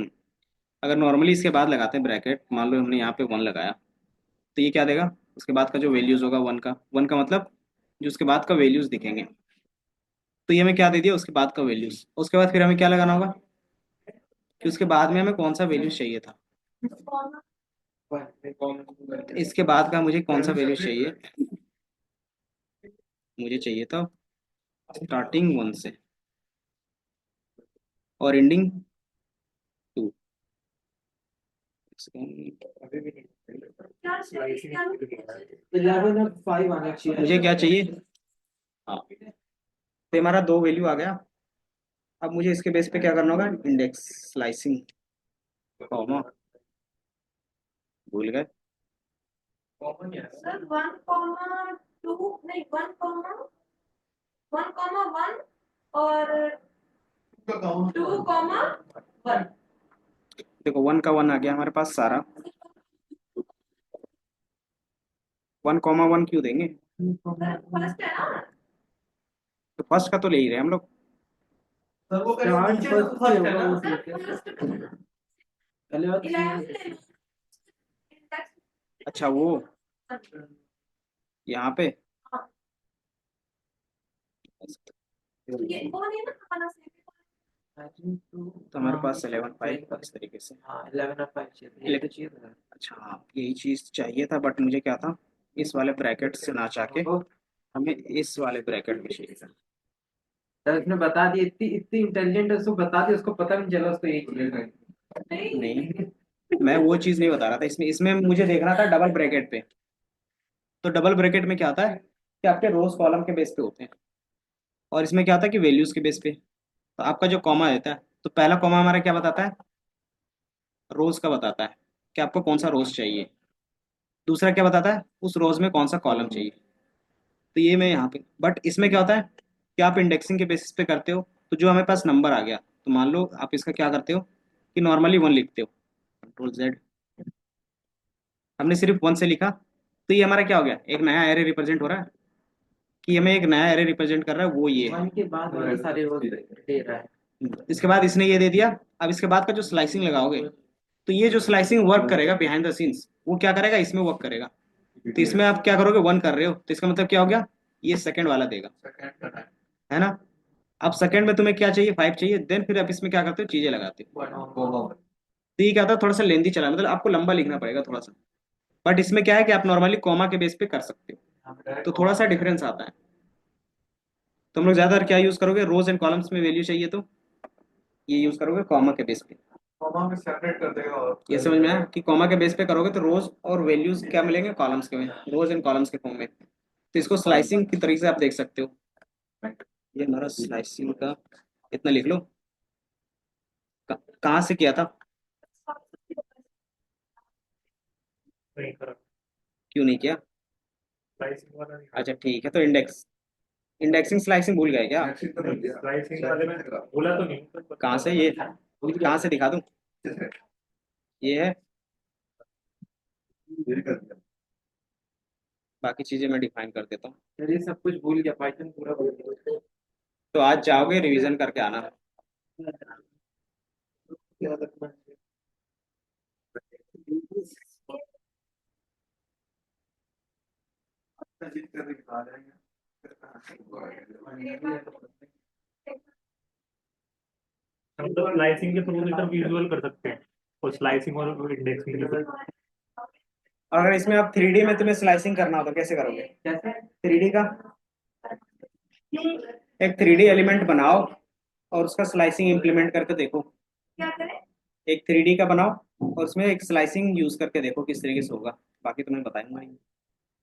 अगर नॉर्मली इसके बाद लगाते हैं ब्रैकेट, मान लो हमने यहाँ पे 1 लगाया, तो ये क्या देगा, उसके बाद का जो वैल्यूज होगा 1 का मतलब जो उसके बाद का वैल्यूज दिखेंगे। तो ये हमें क्या दे दिया, उसके बाद का वैल्यूज। उसके बाद फिर हमें क्या लगाना होगा, कि उसके बाद में हमें कौन सा वैल्यूज चाहिए था। तो इसके बाद का मुझे कौन सा वैल्यूज चाहिए, मुझे चाहिए था स्टार्टिंग 1 से और एंडिंग 2। क्या चाहिए क्या नहीं? 11 और 5 आना चाहिए। मुझे क्या चाहिए, हाँ, तो हमारा 2 वैल्यू आ गया। अब मुझे इसके बेस पे क्या करना होगा, इंडेक्स स्लाइसिंग, कॉमा, भूल गए, सर 1,2 नहीं 1,1 और 2,1। देखो 1 का 1 आ गया हमारे पास सारा। 1,1 क्यों देंगे, सर फर्स्ट है ना। तो फर्स्ट का तो ले ही रहे हैं हम लोग। सर वो कहीं स्टार्ट नीचे फर्स्ट तो से फर्स्ट है होगा ना। वो सर ठीक है। फर्स्ट पहले बात 11 ले लो। अच्छा वो यहाँ पे, ये वो नहीं ना हमारा तो हमारे पास 11 5 इस तरीके से। हाँ 11 और 5 चाहिए, ये तो चाहिए था। अच्छा हाँ, यही चीज़ चाहिए था, बट मुझे क्या था, इस वाले ब्रैकेट से ना चाह के वो हमें इस वाले ब्रैकेट में चाहिए था। सर उसने बता दिया, इतनी इतनी इंटेलिजेंट है, उसको बता दिया, उसको पता नहीं चला उसको यही चाहिए। नहीं, मैं वो चीज़ नहीं बता रहा था, इसमें इसमें मुझे देखना था डबल ब्रैकेट पे। तो डबल ब्रैकेट में क्या होता है, कि आपके रोज कॉलम के बेस पे होते हैं, और इसमें क्या होता है कि वैल्यूज के बेस पे। तो आपका जो कॉमा रहता है, तो पहला कॉमा हमारा क्या बताता है, रोज का बताता है कि आपको कौन सा रोज चाहिए। दूसरा क्या बताता है, उस रोज में कौन सा कॉलम चाहिए। तो ये मैं यहाँ पे, बट इसमें क्या होता है कि आप इंडेक्सिंग के बेसिस पे करते हो। तो जो हमें पास नंबर आ गया, तो मान लो आप इसका क्या करते हो, कि नॉर्मली 1 लिखते हो, Ctrl Z, हमने सिर्फ 1 से लिखा। तो ये हमारा क्या हो गया, एक नया एरे रिप्रेजेंट हो रहा है, कि हमें एक नया एरे रिप्रेजेंट कर रहा है, वो ये है। 1 के बाद वाले सारे रोज दे रहा है। इसके बाद इसने ये दे दिया। अब इसके बाद का जो स्लाइसिंग लगाओगे, तो ये जो स्लाइसिंग वर्क करेगा बिहाइंड द सीन्स, वो क्या करेगा, इसमें वर्क करेगा। तो इसमें आप क्या करोगे, 1 कर रहे हो, तो इसका मतलब क्या हो गया, ये सेकंड वाला देगा, है ना। अब सेकंड में तुम्हें क्या चाहिए, 5 चाहिए, देन फिर आप इसमें क्या करते हो, चीजें लगाते हो। तो ये क्या होता है, थोड़ा सा लेंदी चला, मतलब आपको लंबा लिखना पड़ेगा थोड़ा सा। बट इसमें क्या है कि आप नॉर्मली कॉमा के बेस पे कर सकते हो, तो थोड़ा सा डिफरेंस आता है। तो हम लोग ज्यादातर क्या यूज करोगे, रोज एंड कॉलम्स में वैल्यू चाहिए तो ये यूज करोगे कॉमा के बेस पे। कॉमा में सेपरेट कर देगा और ये समझ में आया, कि कॉमा के बेस पे करोगे तो रोज और वैल्यूज क्या मिलेंगे, कॉलम्स के में, रोज एंड कॉलम्स के फॉर्म में। तो इसको स्लाइसिंग की तरीके से आप देख सकते हो। ये हमारा स्लाइसिंग का इतना लिख लो। कहाँ से किया था, नहीं करा। क्यों नहीं किया। स्लाइसिंग वाला नहीं अच्छा ठीक है, तो इंडेक्स, इंडेक्सिंग स्लाइसिंग भूल गए क्या, Next तो मिल गया। स्लाइसिंग वाले में बोला तो नहीं पर कहाँ से, ये कहाँ से दिखा दूँ, ये है। ये कर दिया। बाकी चीजें मैं डिफाइन कर देता हूँ। सर ये सब कुछ भूल गया, पाइथन पूरा भूल गया। तो आज जाओगे रिवीजन करके आना। याद रखना। जीत कर दिखा देंगे। हम तो स्लाइसिंग के थ्रू इधर विजुअल कर सकते हैं और स्लाइसिंग और इंडेक्सिंग के थ्रू। अगर इसमें आप 3D में तुम्हें स्लाइसिंग करना हो तो कैसे करोगे? कैसे? 3D का एक 3D एलिमेंट बनाओ और उसका स्लाइसिंग इम्प्लीमेंट करके देखो। क्या करें? एक 3D का बनाओ और उसमें एक स्लाइसिंग यूज करके देखो किस तरीके से होगा, बाकी तुम्हें बताऊंगा नहीं।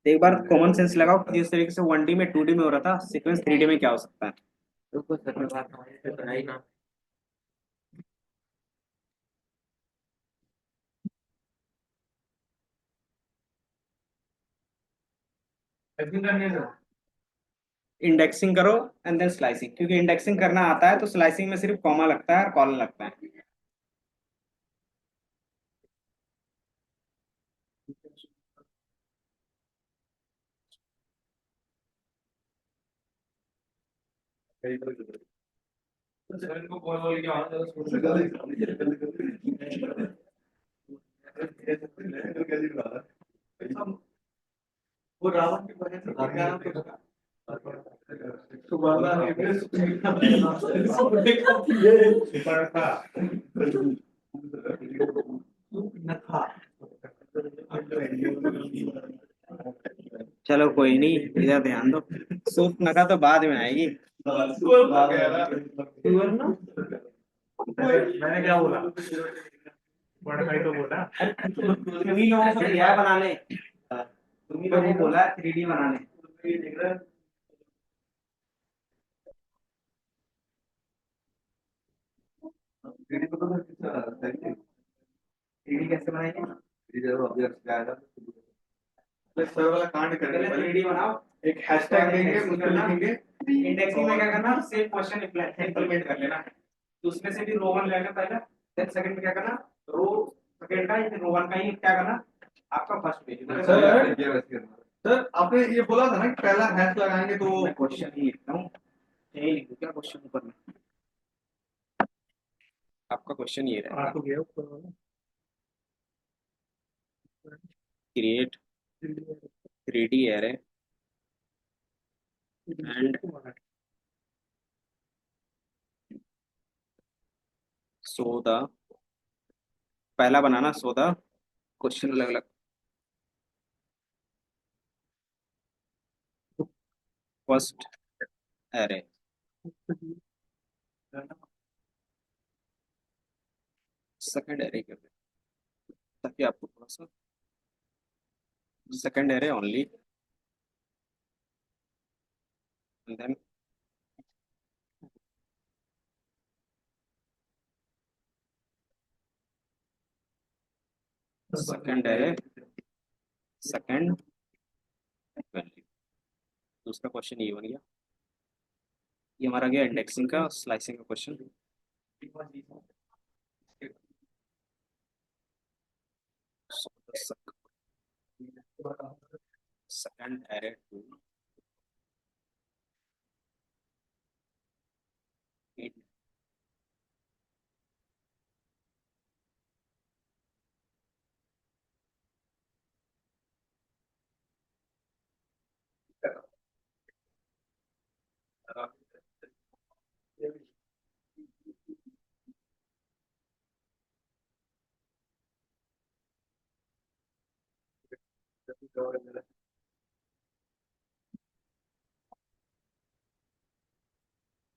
एक बार कॉमन सेंस लगाओ कि जिस तरीके से 1D में 2D में हो रहा था, सीक्वेंस 3D में क्या हो सकता है। तो कुछ सर में बात हमारे से पढ़ाई ना। एक्टिंग करनी है सर। इंडेक्सिंग करो एंड देन स्लाइसिंग, क्योंकि इंडेक्सिंग करना आता है तो स्लाइसिंग में सिर्फ कॉमा लगता है और कॉलन लगता है। तो सर इनको कॉल वॉल के आवाज ज्यादा सुन वो रावण की वजह से क्या नाम था? सुबह चलो कोई नहीं, इधर ध्यान दो। सूप नखा तो बाद में आएगी। टूर ना। मैंने क्या बोला? बड़ा भाई तो बोला तुम्ही लोगों को दिया है बनाने, तुम्ही लोगों को बोला 3D बनाने। थ्री डी कैसे बनाएंगे? सर वाला कांड करेंगे। पहले 3D बनाओ, एक हैशटैग देंगे, उसमें लिखेंगे इंडेक्सिंग में क्या करना, सेम क्वेश्चन इंप्लीमेंट कर लेना। तो उसमें से भी रो 1 लेना पहले, देन सेकंड में क्या करना, रो सेकंड का या रो 1 का ही क्या करना, आपका फर्स्ट पेज। सर आपने ये बोला था ना कि पहला हैश लगाएंगे तो मैं क्वेश्चन ही लिखता हूँ, यही लिखूँ क्या क्वेश्चन ऊपर में? आपका क्वेश्चन ये आ रहेगा, तो गया ऊपर वाला। Create 3D array and so the, पहला बनाना सो द क्वेश्चन अलग अलग, फर्स्ट एरे, सेकंड एरे कर दे ताकि आपको थोड़ा सा, second array only, and then second array second value. दूसरा क्वेश्चन ये बन गया, ये हमारा गया इंडेक्सिंग का स्लाइसिंग का क्वेश्चन। सेकंड एरे टू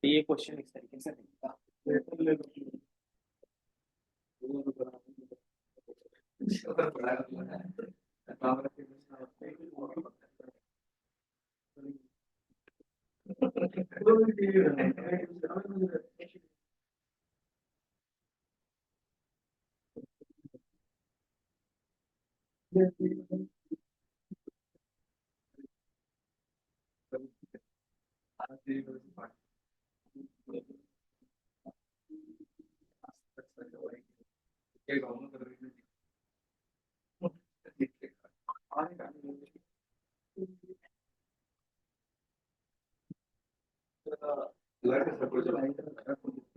ये क्वेश्चन इस तरीके से दिखता।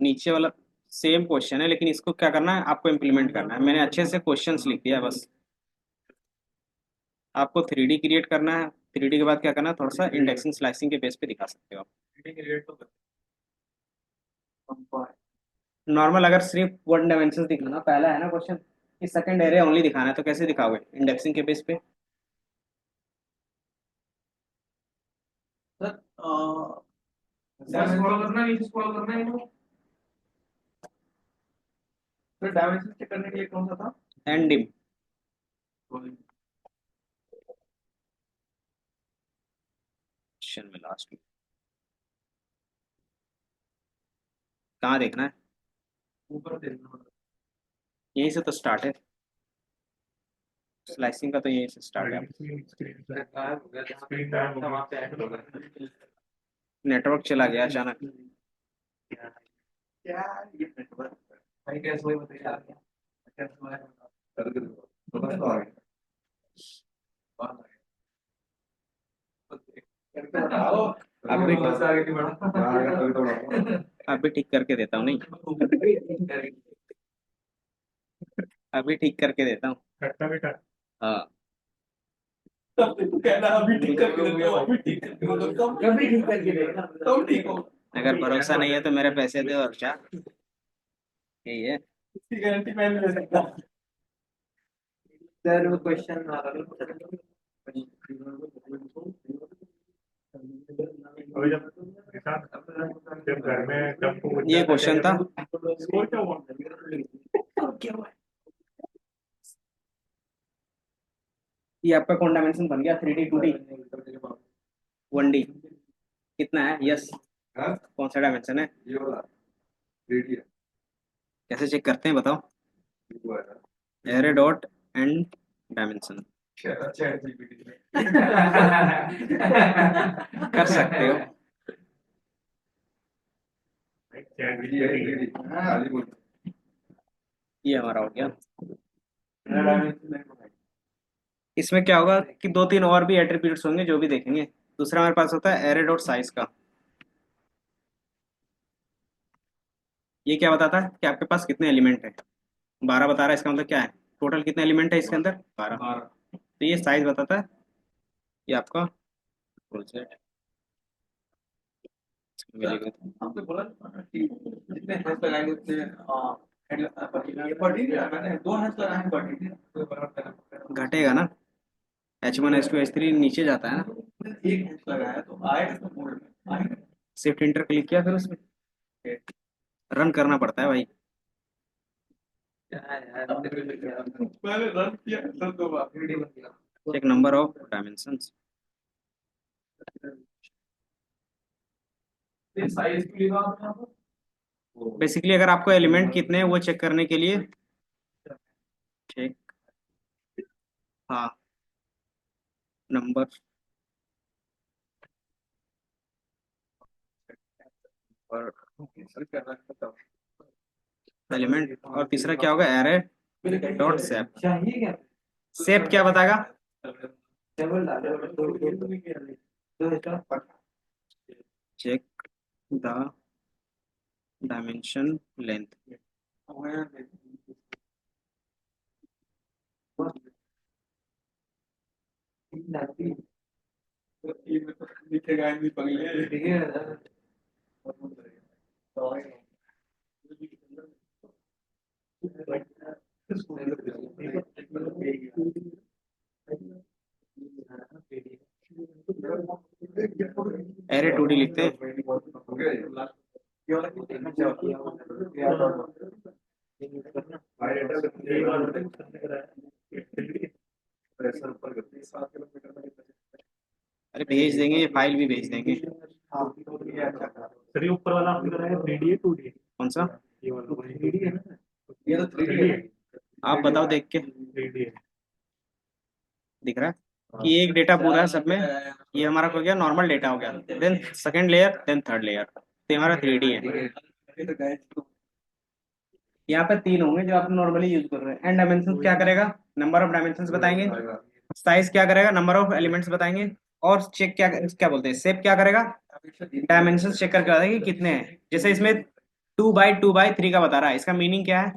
नीचे वाला सेम क्वेश्चन है, लेकिन इसको क्या करना है, आपको इम्प्लीमेंट करना है। मैंने अच्छे से क्वेश्चंस लिख दिया है, बस आपको 3D क्रिएट करना है, 3D के बाद क्या करना है, थोड़ा सा इंडेक्सिंग स्लाइसिंग के बेस पे दिखा सकते हो आप। नॉर्मल अगर सिर्फ वन डायमेंशन दिखाना, पहला है ना क्वेश्चन कि सेकंड एरे ओनली दिखाना है, तो कैसे दिखाओगे इंडेक्सिंग के बेस पे? सर स्क्रॉल करना है, नीचे स्क्रॉल करना है इनको। फिर डायमेंशन चेक करने के लिए कौन सा था? And dim. क्वेश्चन में लास्ट में कहाँ देखना है? ऊपर देखना। यहीं से तो स्टार्ट है, स्लाइसिंग का तो यहीं से स्टार्ट है। स्क्रीन गायब हो वहाँ गया। पे ऐड होगा। नेटवर्क चला गया अचानक। क्या ये नेटवर्क भाई कैसे हुए बताइए यार, कैसे हुआ है? करके बताओ। अभी बस आगे नहीं बढ़ा। अभी ठीक करके देता हूँ, नहीं अभी ठीक करके देता हूँ। कटता बेटा। हाँ, तब तक कहना अभी ठीक करके देता हूँ, अभी ठीक करके बोलो कभी ठीक करके देगा तब ठीक हो। अगर भरोसा नहीं है तो मेरे पैसे दो और क्या, यही है। इसकी गारंटी मैं नहीं ले सकता। सर वो क्वेश्चन आ रहा है। अभी जब जब घर में जब ये क्वेश्चन था। स्कोर क्या हुआ? क्या हुआ? ये आपका कौन डायमेंशन बन गया? 3D 2D 1D कितना है? यस, कौन सा डायमेंशन है? कैसे चेक करते हैं बताओ? Array dot and dimension chat GPT कर सकते हो। ये हमारा हो गया। इसमें क्या होगा कि दो तीन और भी एट्रीब्यूट्स होंगे जो भी देखेंगे। दूसरा हमारे पास होता है एरे डॉट साइज का। ये क्या बताता है कि आपके पास कितने एलिमेंट है? 12 बता रहा है, इसका मतलब क्या है? टोटल कितने एलिमेंट है इसके अंदर? 12। तो ये साइज बताता है ये आपका फुल सेट। Very good. आपने बोला कि जितने हैश लगाएंगे उतने ये पढ़ी नहीं मैंने 2 हैश लगाए पढ़ी नहीं तो बराबर घटेगा ना, H1 H2 H3 नीचे जाता है ना। एक हैश लगाया तो आएगा तो बोर्ड में आएगा। शिफ्ट इंटर क्लिक किया, फिर उसमें रन करना पड़ता है भाई। पहले रन किया तब 2 बार वीडियो बन गया। Check number of dimensions. ये साइज के लिए आप यहाँ पर बेसिकली अगर आपको एलिमेंट कितने हैं वो चेक करने के लिए चेक, हाँ, नंबर और एलिमेंट, और तीसरा क्या होगा? Array dot shape. चाहिए क्या? सेप क्या बताएगा? डबल डालो दो star. Check the dimension length. दिखेगा नहीं पगले ठीक है। एरे 2D लिखते हैं। अरे भेज देंगे, ये फाइल भी भेज देंगे। सर ये ऊपर वाला आपने कराया 3D है 2D? कौन सा? ये वाला 3D है ना, ये तो 3D है। आप बताओ देख के। 3D है। दिख रहा है कि एक डेटा पूरा है सब में। ये हमारा हो गया नॉर्मल डेटा हो गया, then second layer, then third layer, तो हमारा 3D है। यहाँ पे 3 होंगे जो आप नॉर्मली यूज कर रहे हैं। एंड डायमेंशन क्या करेगा? नंबर ऑफ डायमेंशंस बताएंगे। साइज क्या करेगा? नंबर ऑफ एलिमेंट्स बताएंगे। और चेक क्या क्या बोलते हैं, शेप क्या करेगा? डायमेंशंस चेक करके बताएगा कि कितने हैं। जैसे इसमें 2 by 2 by 3 का बता रहा है, इसका मीनिंग क्या है?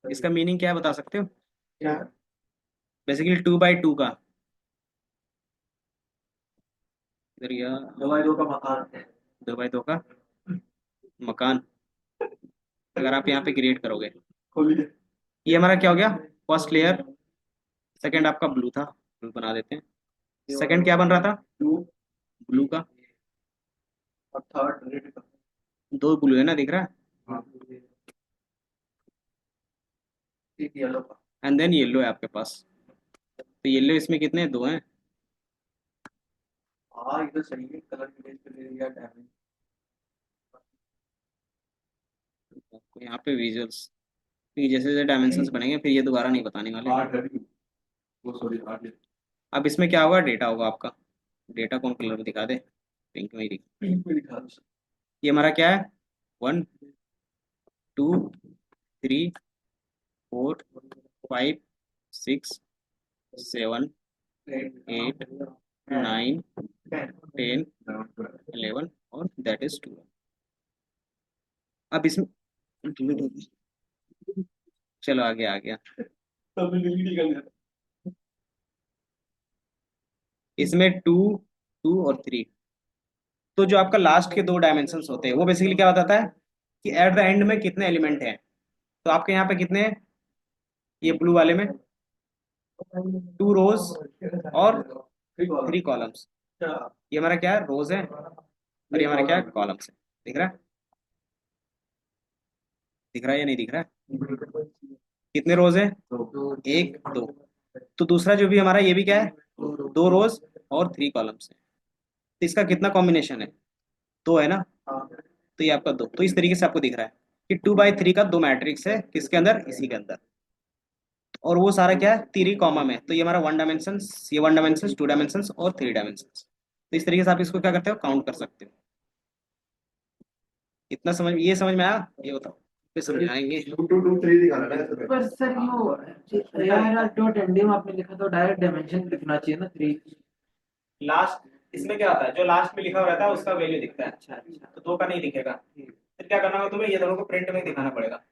इसका मीनिंग क्या है बता सकते हो? क्या बेसिकली 2x2 का, इधर या 2x2 का मकान है। 2x2 का मकान अगर आप यहाँ पे क्रिएट करोगे, खोलिए। ये हमारा क्या हो गया, फर्स्ट लेयर। सेकंड आपका ब्लू था, ब्लू बना देते हैं। सेकंड क्या बन रहा था, टू ब्लू का। और थर्ड रेड का। दो ब्लू है ना, दिख रहा है, हाँ, एक येलो का। एंड देन येलो है आपके पास। तो येलो इसमें कितने, दो हैं। हाँ, ये तो सही है, कलर की बेस पे ले लिया डैमेज। आपको यहाँ पे विजुअल्स, जैसे जैसे डायमेंशंस बनेंगे फिर ये दोबारा नहीं बताने वाले। आठ है, वो सॉरी 8 है। अब इसमें क्या होगा, डेटा होगा आपका। डेटा कौन कलर में दिखा दे, पिंक में ही दिखा। पिंक में दिखा दो। ये हमारा क्या है, 1 2 3 4 5 6 7 8 9 10 11 और दैट इज 2। अब इसमें delete हो गया। चलो आगे आ गया। तो हमने डिलीट ही कर दिया। इसमें 2 2 और 3, तो जो आपका लास्ट के दो डायमेंशंस होते हैं वो बेसिकली क्या बताता है कि एट द एंड में कितने एलिमेंट हैं। तो आपके यहाँ पे कितने हैं, ये ब्लू वाले में 2 रोज और 3 कॉलम्स। ये हमारा क्या है, रोज है, और ये हमारा क्या है, कॉलम्स है। दिख रहा है, दिख रहा है या नहीं दिख रहा है, कितने रोज हैं, एक दो। तो दूसरा जो भी हमारा, ये भी क्या है, 2 रोज और 3 कॉलम्स है। तो इसका कितना कॉम्बिनेशन है, 2 है ना। तो ये आपका 2, तो इस तरीके से आपको दिख रहा है कि 2x3 का 2 मैट्रिक्स है, किसके अंदर, इसी के अंदर। और वो सारा क्या है, 3 कॉमा में। तो ये हमारा 1 डायमेंशन, ये 1 डायमेंशन, 2 डायमेंशन और 3 डायमेंशन। तो इस तरीके से आप इसको क्या करते हो, काउंट कर सकते हो। इतना समझ, ये समझ में आया, ये बताओ, फिर समझाएंगे। 2 2 2 3 दिखा रहा है। पर सर यो यार डॉट एंडिंग आपने लिखा तो डायरेक्ट डायमेंशन लिखना चाहिए ना 3। लास्ट इसमें क्या होता है, जो लास्ट में लिखा हुआ रहता है उसका वैल्यू दिखता है। अच्छा अच्छा। तो 2 का नहीं दिखेगा, फिर क्या करना होगा तुम्हें, ये दोनों को प्रिंट में दिखाना पड़ेगा।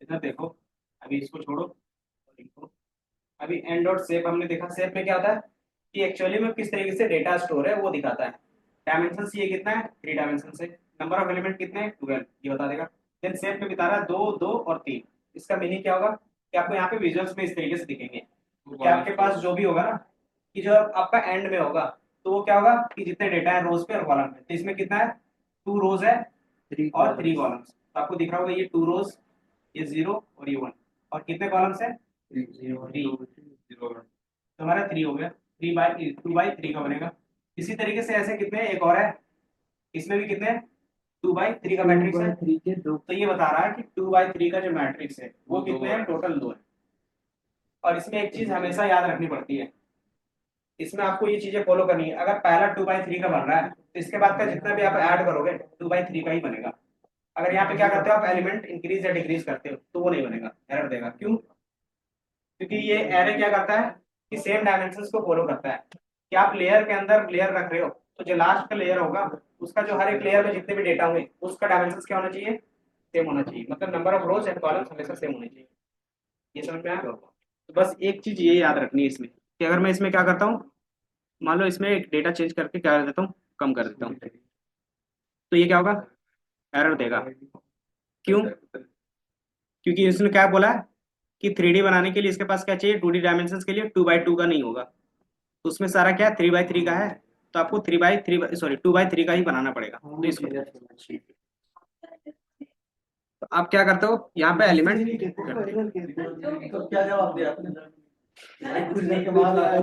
इधर देखो, अभी इसको छोड़ो और लिखो। अभी एंड डॉट शेप हमने देखा, शेप में क्या होता है कि एक्चुअली में किस तरीके से डेटा स्टोर है वो दिखाता है। डायमेंशन ये कितना है, 3 डायमेंशन से। नंबर ऑफ एलिमेंट कितने हैं, 12, ये बता देगा। देन शेप में बता रहा है 2 2 और 3। इसका मीनिंग क्या होगा कि आपको यहाँ पे विजुअल्स में इस तरीके से दिखेंगे कि आपके पास जो भी होगा ना, कि जो आपका एंड में होगा, तो वो क्या होगा कि जितने डेटा है रोज पे और कॉलम पे। तो इसमें कितना है, 2 रोज है और 3 कॉलम्स। तो आपको दिख रहा होगा ये 2 रोज, ये 0 और ये 1। और कितने कॉलम्स है, 3। तो हमारा 3 हो गया, 2x3 का बनेगा। इसी तरीके से ऐसे कितने, एक और है, इसमें भी कितने, 2x3 का मैट्रिक्स है। 3 के 2। तो ये बता रहा है कि 2x3 का जो मैट्रिक्स है वो कितने हैं, टोटल 2 है। और इसमें एक चीज हमेशा याद रखनी पड़ती है, इसमें आपको ये चीजें फॉलो करनी है। अगर पहला 2x3 का बन रहा है तो इसके बाद का जितना भी आप ऐड करोगे 2x3 का ही बनेगा। अगर यहाँ पे क्या करते हो आप, एलिमेंट इंक्रीज या डिक्रीज करते हो तो वो नहीं बनेगा, एरर देगा। क्यों, क्योंकि ये एरे क्या करता है कि सेम डायमेंशंस को फॉलो करता है। कि आप लेयर के अंदर लेयर रख रहे हो, तो जो लास्ट का लेयर होगा उसका जो हर एक लेयर में जितने भी डेटा होंगे उसका डायमेंशंस क्या होना चाहिए, सेम होना चाहिए। मतलब number of rose and columns हमेशा सेम होने चाहिए। ये समझ में आया। तो बस एक चीज ये याद रखनी है इसमें, कि अगर मैं इसमें क्या करता हूँ, मान लो इसमें एक डेटा चेंज करके क्या कर देता हूँ, कम कर देता हूँ, तो ये क्या होगा, एरर देगा। क्यों, क्योंकि इसने क्या बोला है कि 3D बनाने के लिए इसके पास क्या चाहिए, 2D डायमेंशन के लिए 2x2 का नहीं होगा। तो उसमें सारा क्या 3x3 का है, तो आपको 3x3 सॉरी 2x3 का ही बनाना पड़ेगा। तो इसको, तो आप क्या करते हो यहाँ पे एलिमेंट, तो क्या जवाब दिया आपने? कुछ देर के बाद आया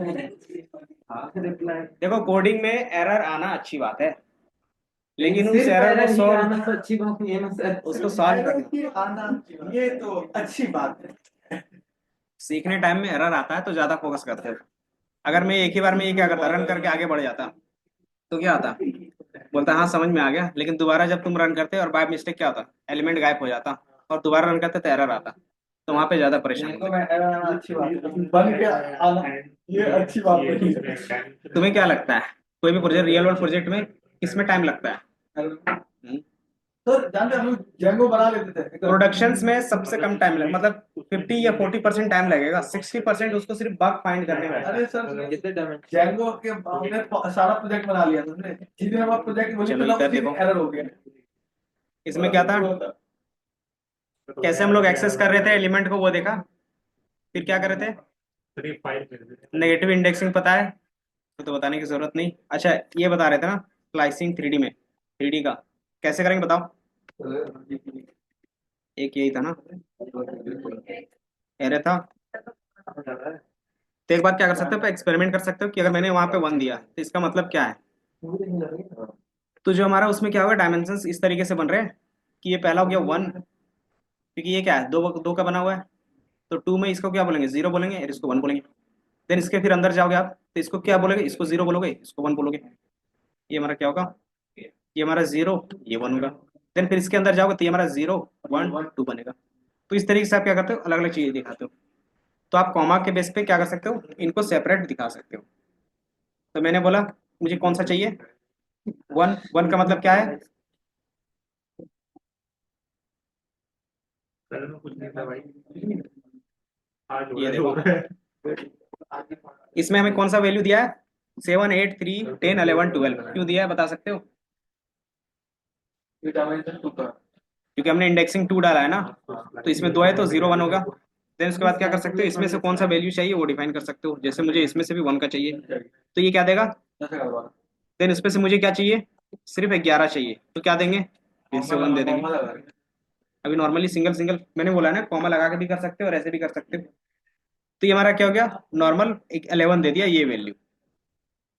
रिप्लाई। देखो कोडिंग में एरर आना अच्छी बात है, लेकिन उस सिर्फ एरर error को ही सॉल्व, आना तो अच्छी बात नहीं है ना सर। उसको सॉल्व करना, कि आना, ये तो अच्छी बात है। सीखने टाइम में एरर आता है तो ज्यादा फोकस करते हो। अगर मैं एक ही बार में ये क्या करता, रन करके आगे बढ़ जाता, तो क्या होता, बोलता हाँ समझ में आ गया, लेकिन दोबारा जब तुम रन करते और बाय मिस्टेक क्या होता, एलिमेंट गायब हो जाता और दोबारा रन करते तो एरर आता। तो वहां पे ज्यादा परेशान ये तो होते। मैं अच्छी बात है, बन के आना, ये अच्छी बात है। तुम्हें क्या लगता है कोई भी प्रोजेक्ट, रियल वर्ल्ड प्रोजेक्ट में किसमें टाइम लगता है, सर जानते हैं हम लोग जेंगो बना लेते थे प्रोडक्शंस में सबसे कम टाइम लगे, मतलब 50 या 40% टाइम लगेगा, 60% उसको सिर्फ बग फाइंड करने में। अरे सर कितने डायमेंशन? जेंगो के हमने सारा प्रोजेक्ट बना लिया था हमने, जिस दिन हमारा प्रोजेक्ट बोले चलो तो इधर देखो, एरर हो गया। इसमें क्या था, कैसे हम लोग एक्सेस कर रहे थे एलिमेंट को वो देखा, फिर क्या कर रहे थे, 3 5 नेगेटिव इंडेक्सिंग पता है तो बताने की जरूरत नहीं। अच्छा ये बता रहे थे ना स्लाइसिंग 3D में, 3D का कैसे करेंगे बताओ, एक यही था ना, एरे था। तो एक बार क्या कर सकते हो, एक्सपेरिमेंट कर सकते हो कि अगर मैंने वहां पे 1 दिया तो इसका मतलब क्या है। तो जो हमारा उसमें क्या होगा, डायमेंशंस इस तरीके से बन रहे हैं कि ये पहला हो गया 1, क्योंकि ये क्या है, दो दो का बना हुआ है, तो 2 में इसको क्या बोलेंगे, 0 बोलेंगे और इसको 1 बोलेंगे। देन इसके फिर अंदर जाओगे आप तो इसको क्या बोलोगे, इसको 0 बोलोगे, इसको 1 बोलोगे। ये हमारा क्या होगा, ये हमारा 0, ये 1 होगा। देन फिर इसके अंदर जाओगे तो ये हमारा 0 1 2 बनेगा। तो इस तरीके से आप क्या करते हो, अलग अलग चीजें दिखाते हो। तो आप कॉमा के बेस पे क्या कर सकते हो, इनको सेपरेट दिखा सकते हो। तो मैंने बोला मुझे कौन सा चाहिए, 1, 1 का मतलब क्या है, कल में कुछ नहीं था भाई, आज हो ये रहा देखो है। इसमें हमें कौन सा वैल्यू दिया है, 7 8 3 10 11 12, क्यों दिया है बता सकते हो, डायमेंशन 2 का क्योंकि हमने इंडेक्सिंग 2 डाला है ना, तो इसमें 2 है तो 0 1 होगा। देन उसके बाद क्या कर सकते हो, इसमें से कौन सा वैल्यू चाहिए वो डिफाइन कर सकते हो, जैसे मुझे इसमें से भी 1 का चाहिए तो ये क्या देगा। ऐसे करवा देन इसमें से मुझे क्या चाहिए, सिर्फ 11 चाहिए तो क्या देंगे, फिर से 1 दे देंगे। अभी नॉर्मली सिंगल सिंगल मैंने बोला ना, कॉमा लगा के भी कर सकते हो और ऐसे भी कर सकते हो। तो ये हमारा क्या हो गया, नॉर्मल एक 11 दे दिया ये वैल्यू।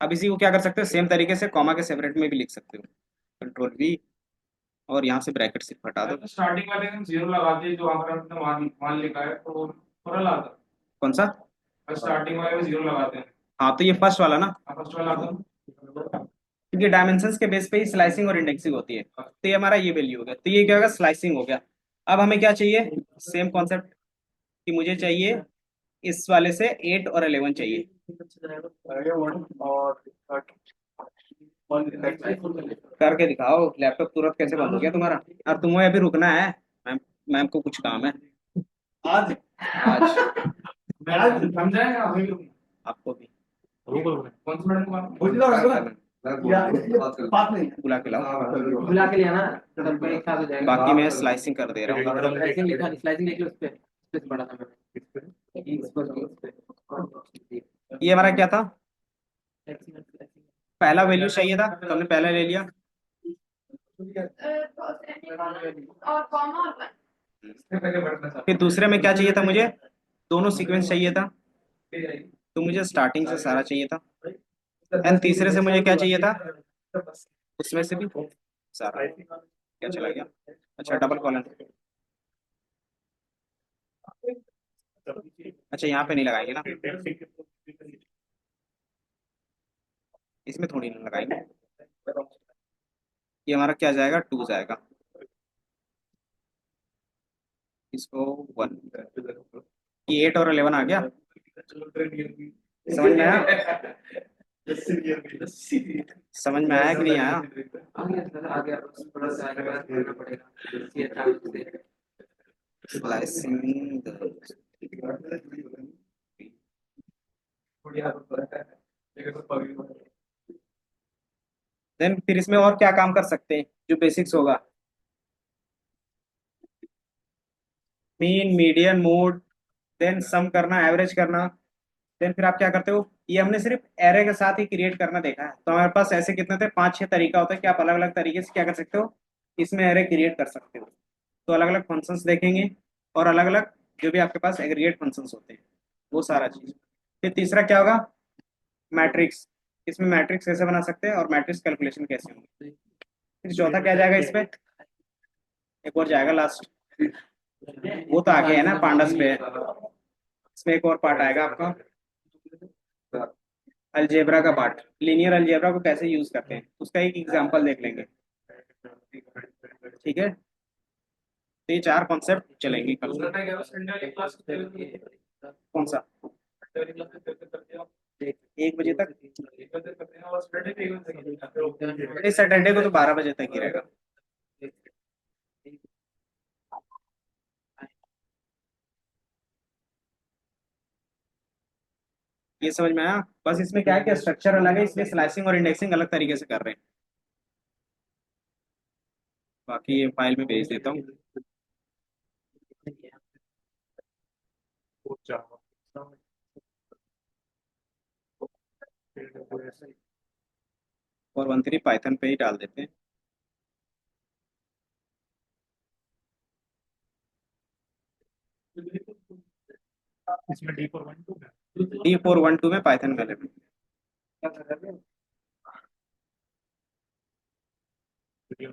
अब इसी को क्या कर सकते हो, सेम तरीके से कॉमा के सेपरेट में भी लिख सकते हो, कंट्रोल V, और यहाँ से ब्रैकेट सिर्फ हटा दो। स्टार्टिंग वाले में 0 लगा दिए, जो आंकड़ा हमने मान लिखा है तो थोड़ा लाता कौन सा, है, स्टार्टिंग वाले में 0 लगाते हैं। हाँ तो ये फर्स्ट वाला ना, फर्स्ट वाला आता है। क्योंकि डायमेंशंस के बेस पे ही स्लाइसिंग और इंडेक्सिंग होती है। तो ये हमारा ये वैल्यू हो गया, तो ये क्या होगा, स्लाइसिंग हो गया। अब हमें क्या चाहिए, सेम कॉन्सेप्ट कि मुझे चाहिए इस वाले से 8 और 11 चाहिए। और करके दिखाओ, लैपटॉप तुरंत कैसे बंद हो गया तुम्हारा, और तुम्हें अभी रुकना है, मैम, मैम को कुछ काम है आज आज, आज समझाएगा अभी आपको भी कौन सी मैडम को बुझ रहा बात नहीं बुला के लाओ। बुला के लिया ना, तब एक साथ हो जाएगा। बाकी मैं स्लाइसिंग कर दे रहा हूँ। स्लाइसिंग लिखा, स्लाइसिंग लिख लो, उस पे पढ़ा था मैंने, इस पे। ये हमारा क्या था, पहला वैल्यू चाहिए था तो हमने पहला ले लिया। और कॉमा और वन। पहले बढ़ना था। फिर दूसरे में क्या चाहिए था मुझे, दोनों सीक्वेंस चाहिए था, तो मुझे स्टार्टिंग से सारा चाहिए था। एंड तीसरे से मुझे क्या चाहिए था, उसमें से भी सारा, क्या चला गया, अच्छा डबल कॉलन, अच्छा यहाँ पे नहीं लगाएंगे ना, इसमें थोड़ी नहीं लगाएंगे। ये हमारा क्या जाएगा, 2 जाएगा, इसको 1, ये 8 और 11 आ गया, समझ में आया, समझ में आया कि नहीं आया। आ गया सर, आ गया, थोड़ा सा आगे करना पड़ेगा ये था उससे। स्लाइसिंग देन फिर इसमें और क्या काम कर सकते हैं जो बेसिक्स होगा, mean median mode, then some करना, एवरेज करना। देन फिर आप क्या करते हो, ये हमने सिर्फ एरे के साथ ही क्रिएट करना देखा है, तो हमारे पास ऐसे कितने थे, 5 6 तरीका होता है कि आप अलग अलग तरीके से क्या कर सकते हो, इसमें एरे क्रिएट कर सकते हो। तो अलग अलग फंक्शंस देखेंगे और अलग अलग जो भी आपके पास एग्रीगेट फंक्शंस होते हैं वो सारा चीज। फिर तीसरा क्या होगा, मैट्रिक्स, इसमें मैट्रिक्स कैसे बना सकते हैं और मैट्रिक्स कैलकुलेशन कैसे होंगे। फिर चौथा क्या जाएगा इसमें, एक और जाएगा लास्ट, वो तो आगे है ना, पांडस पे है। इसमें एक और पार्ट आएगा आपका अलजेब्रा का पार्ट, लीनियर अलजेब्रा को कैसे यूज करते हैं उसका एक एग्जांपल देख लेंगे, ठीक है। तो ये 4 कॉन्सेप्ट चलेंगे कल। कौन सा, 1 बजे तक, सैटरडे को तो 12 बजे तक ही रहेगा। ये समझ में आया? बस इसमें क्या है कि स्ट्रक्चर अलग है, इसलिए स्लाइसिंग और इंडेक्सिंग अलग तरीके से कर रहे हैं। बाकी ये फाइल में भेज देता हूँ। वो जावा और 1.3 पाइथन पे ही डाल देते हैं। इसमें D412 है। D412 में पाइथन का लेवल। वीडियो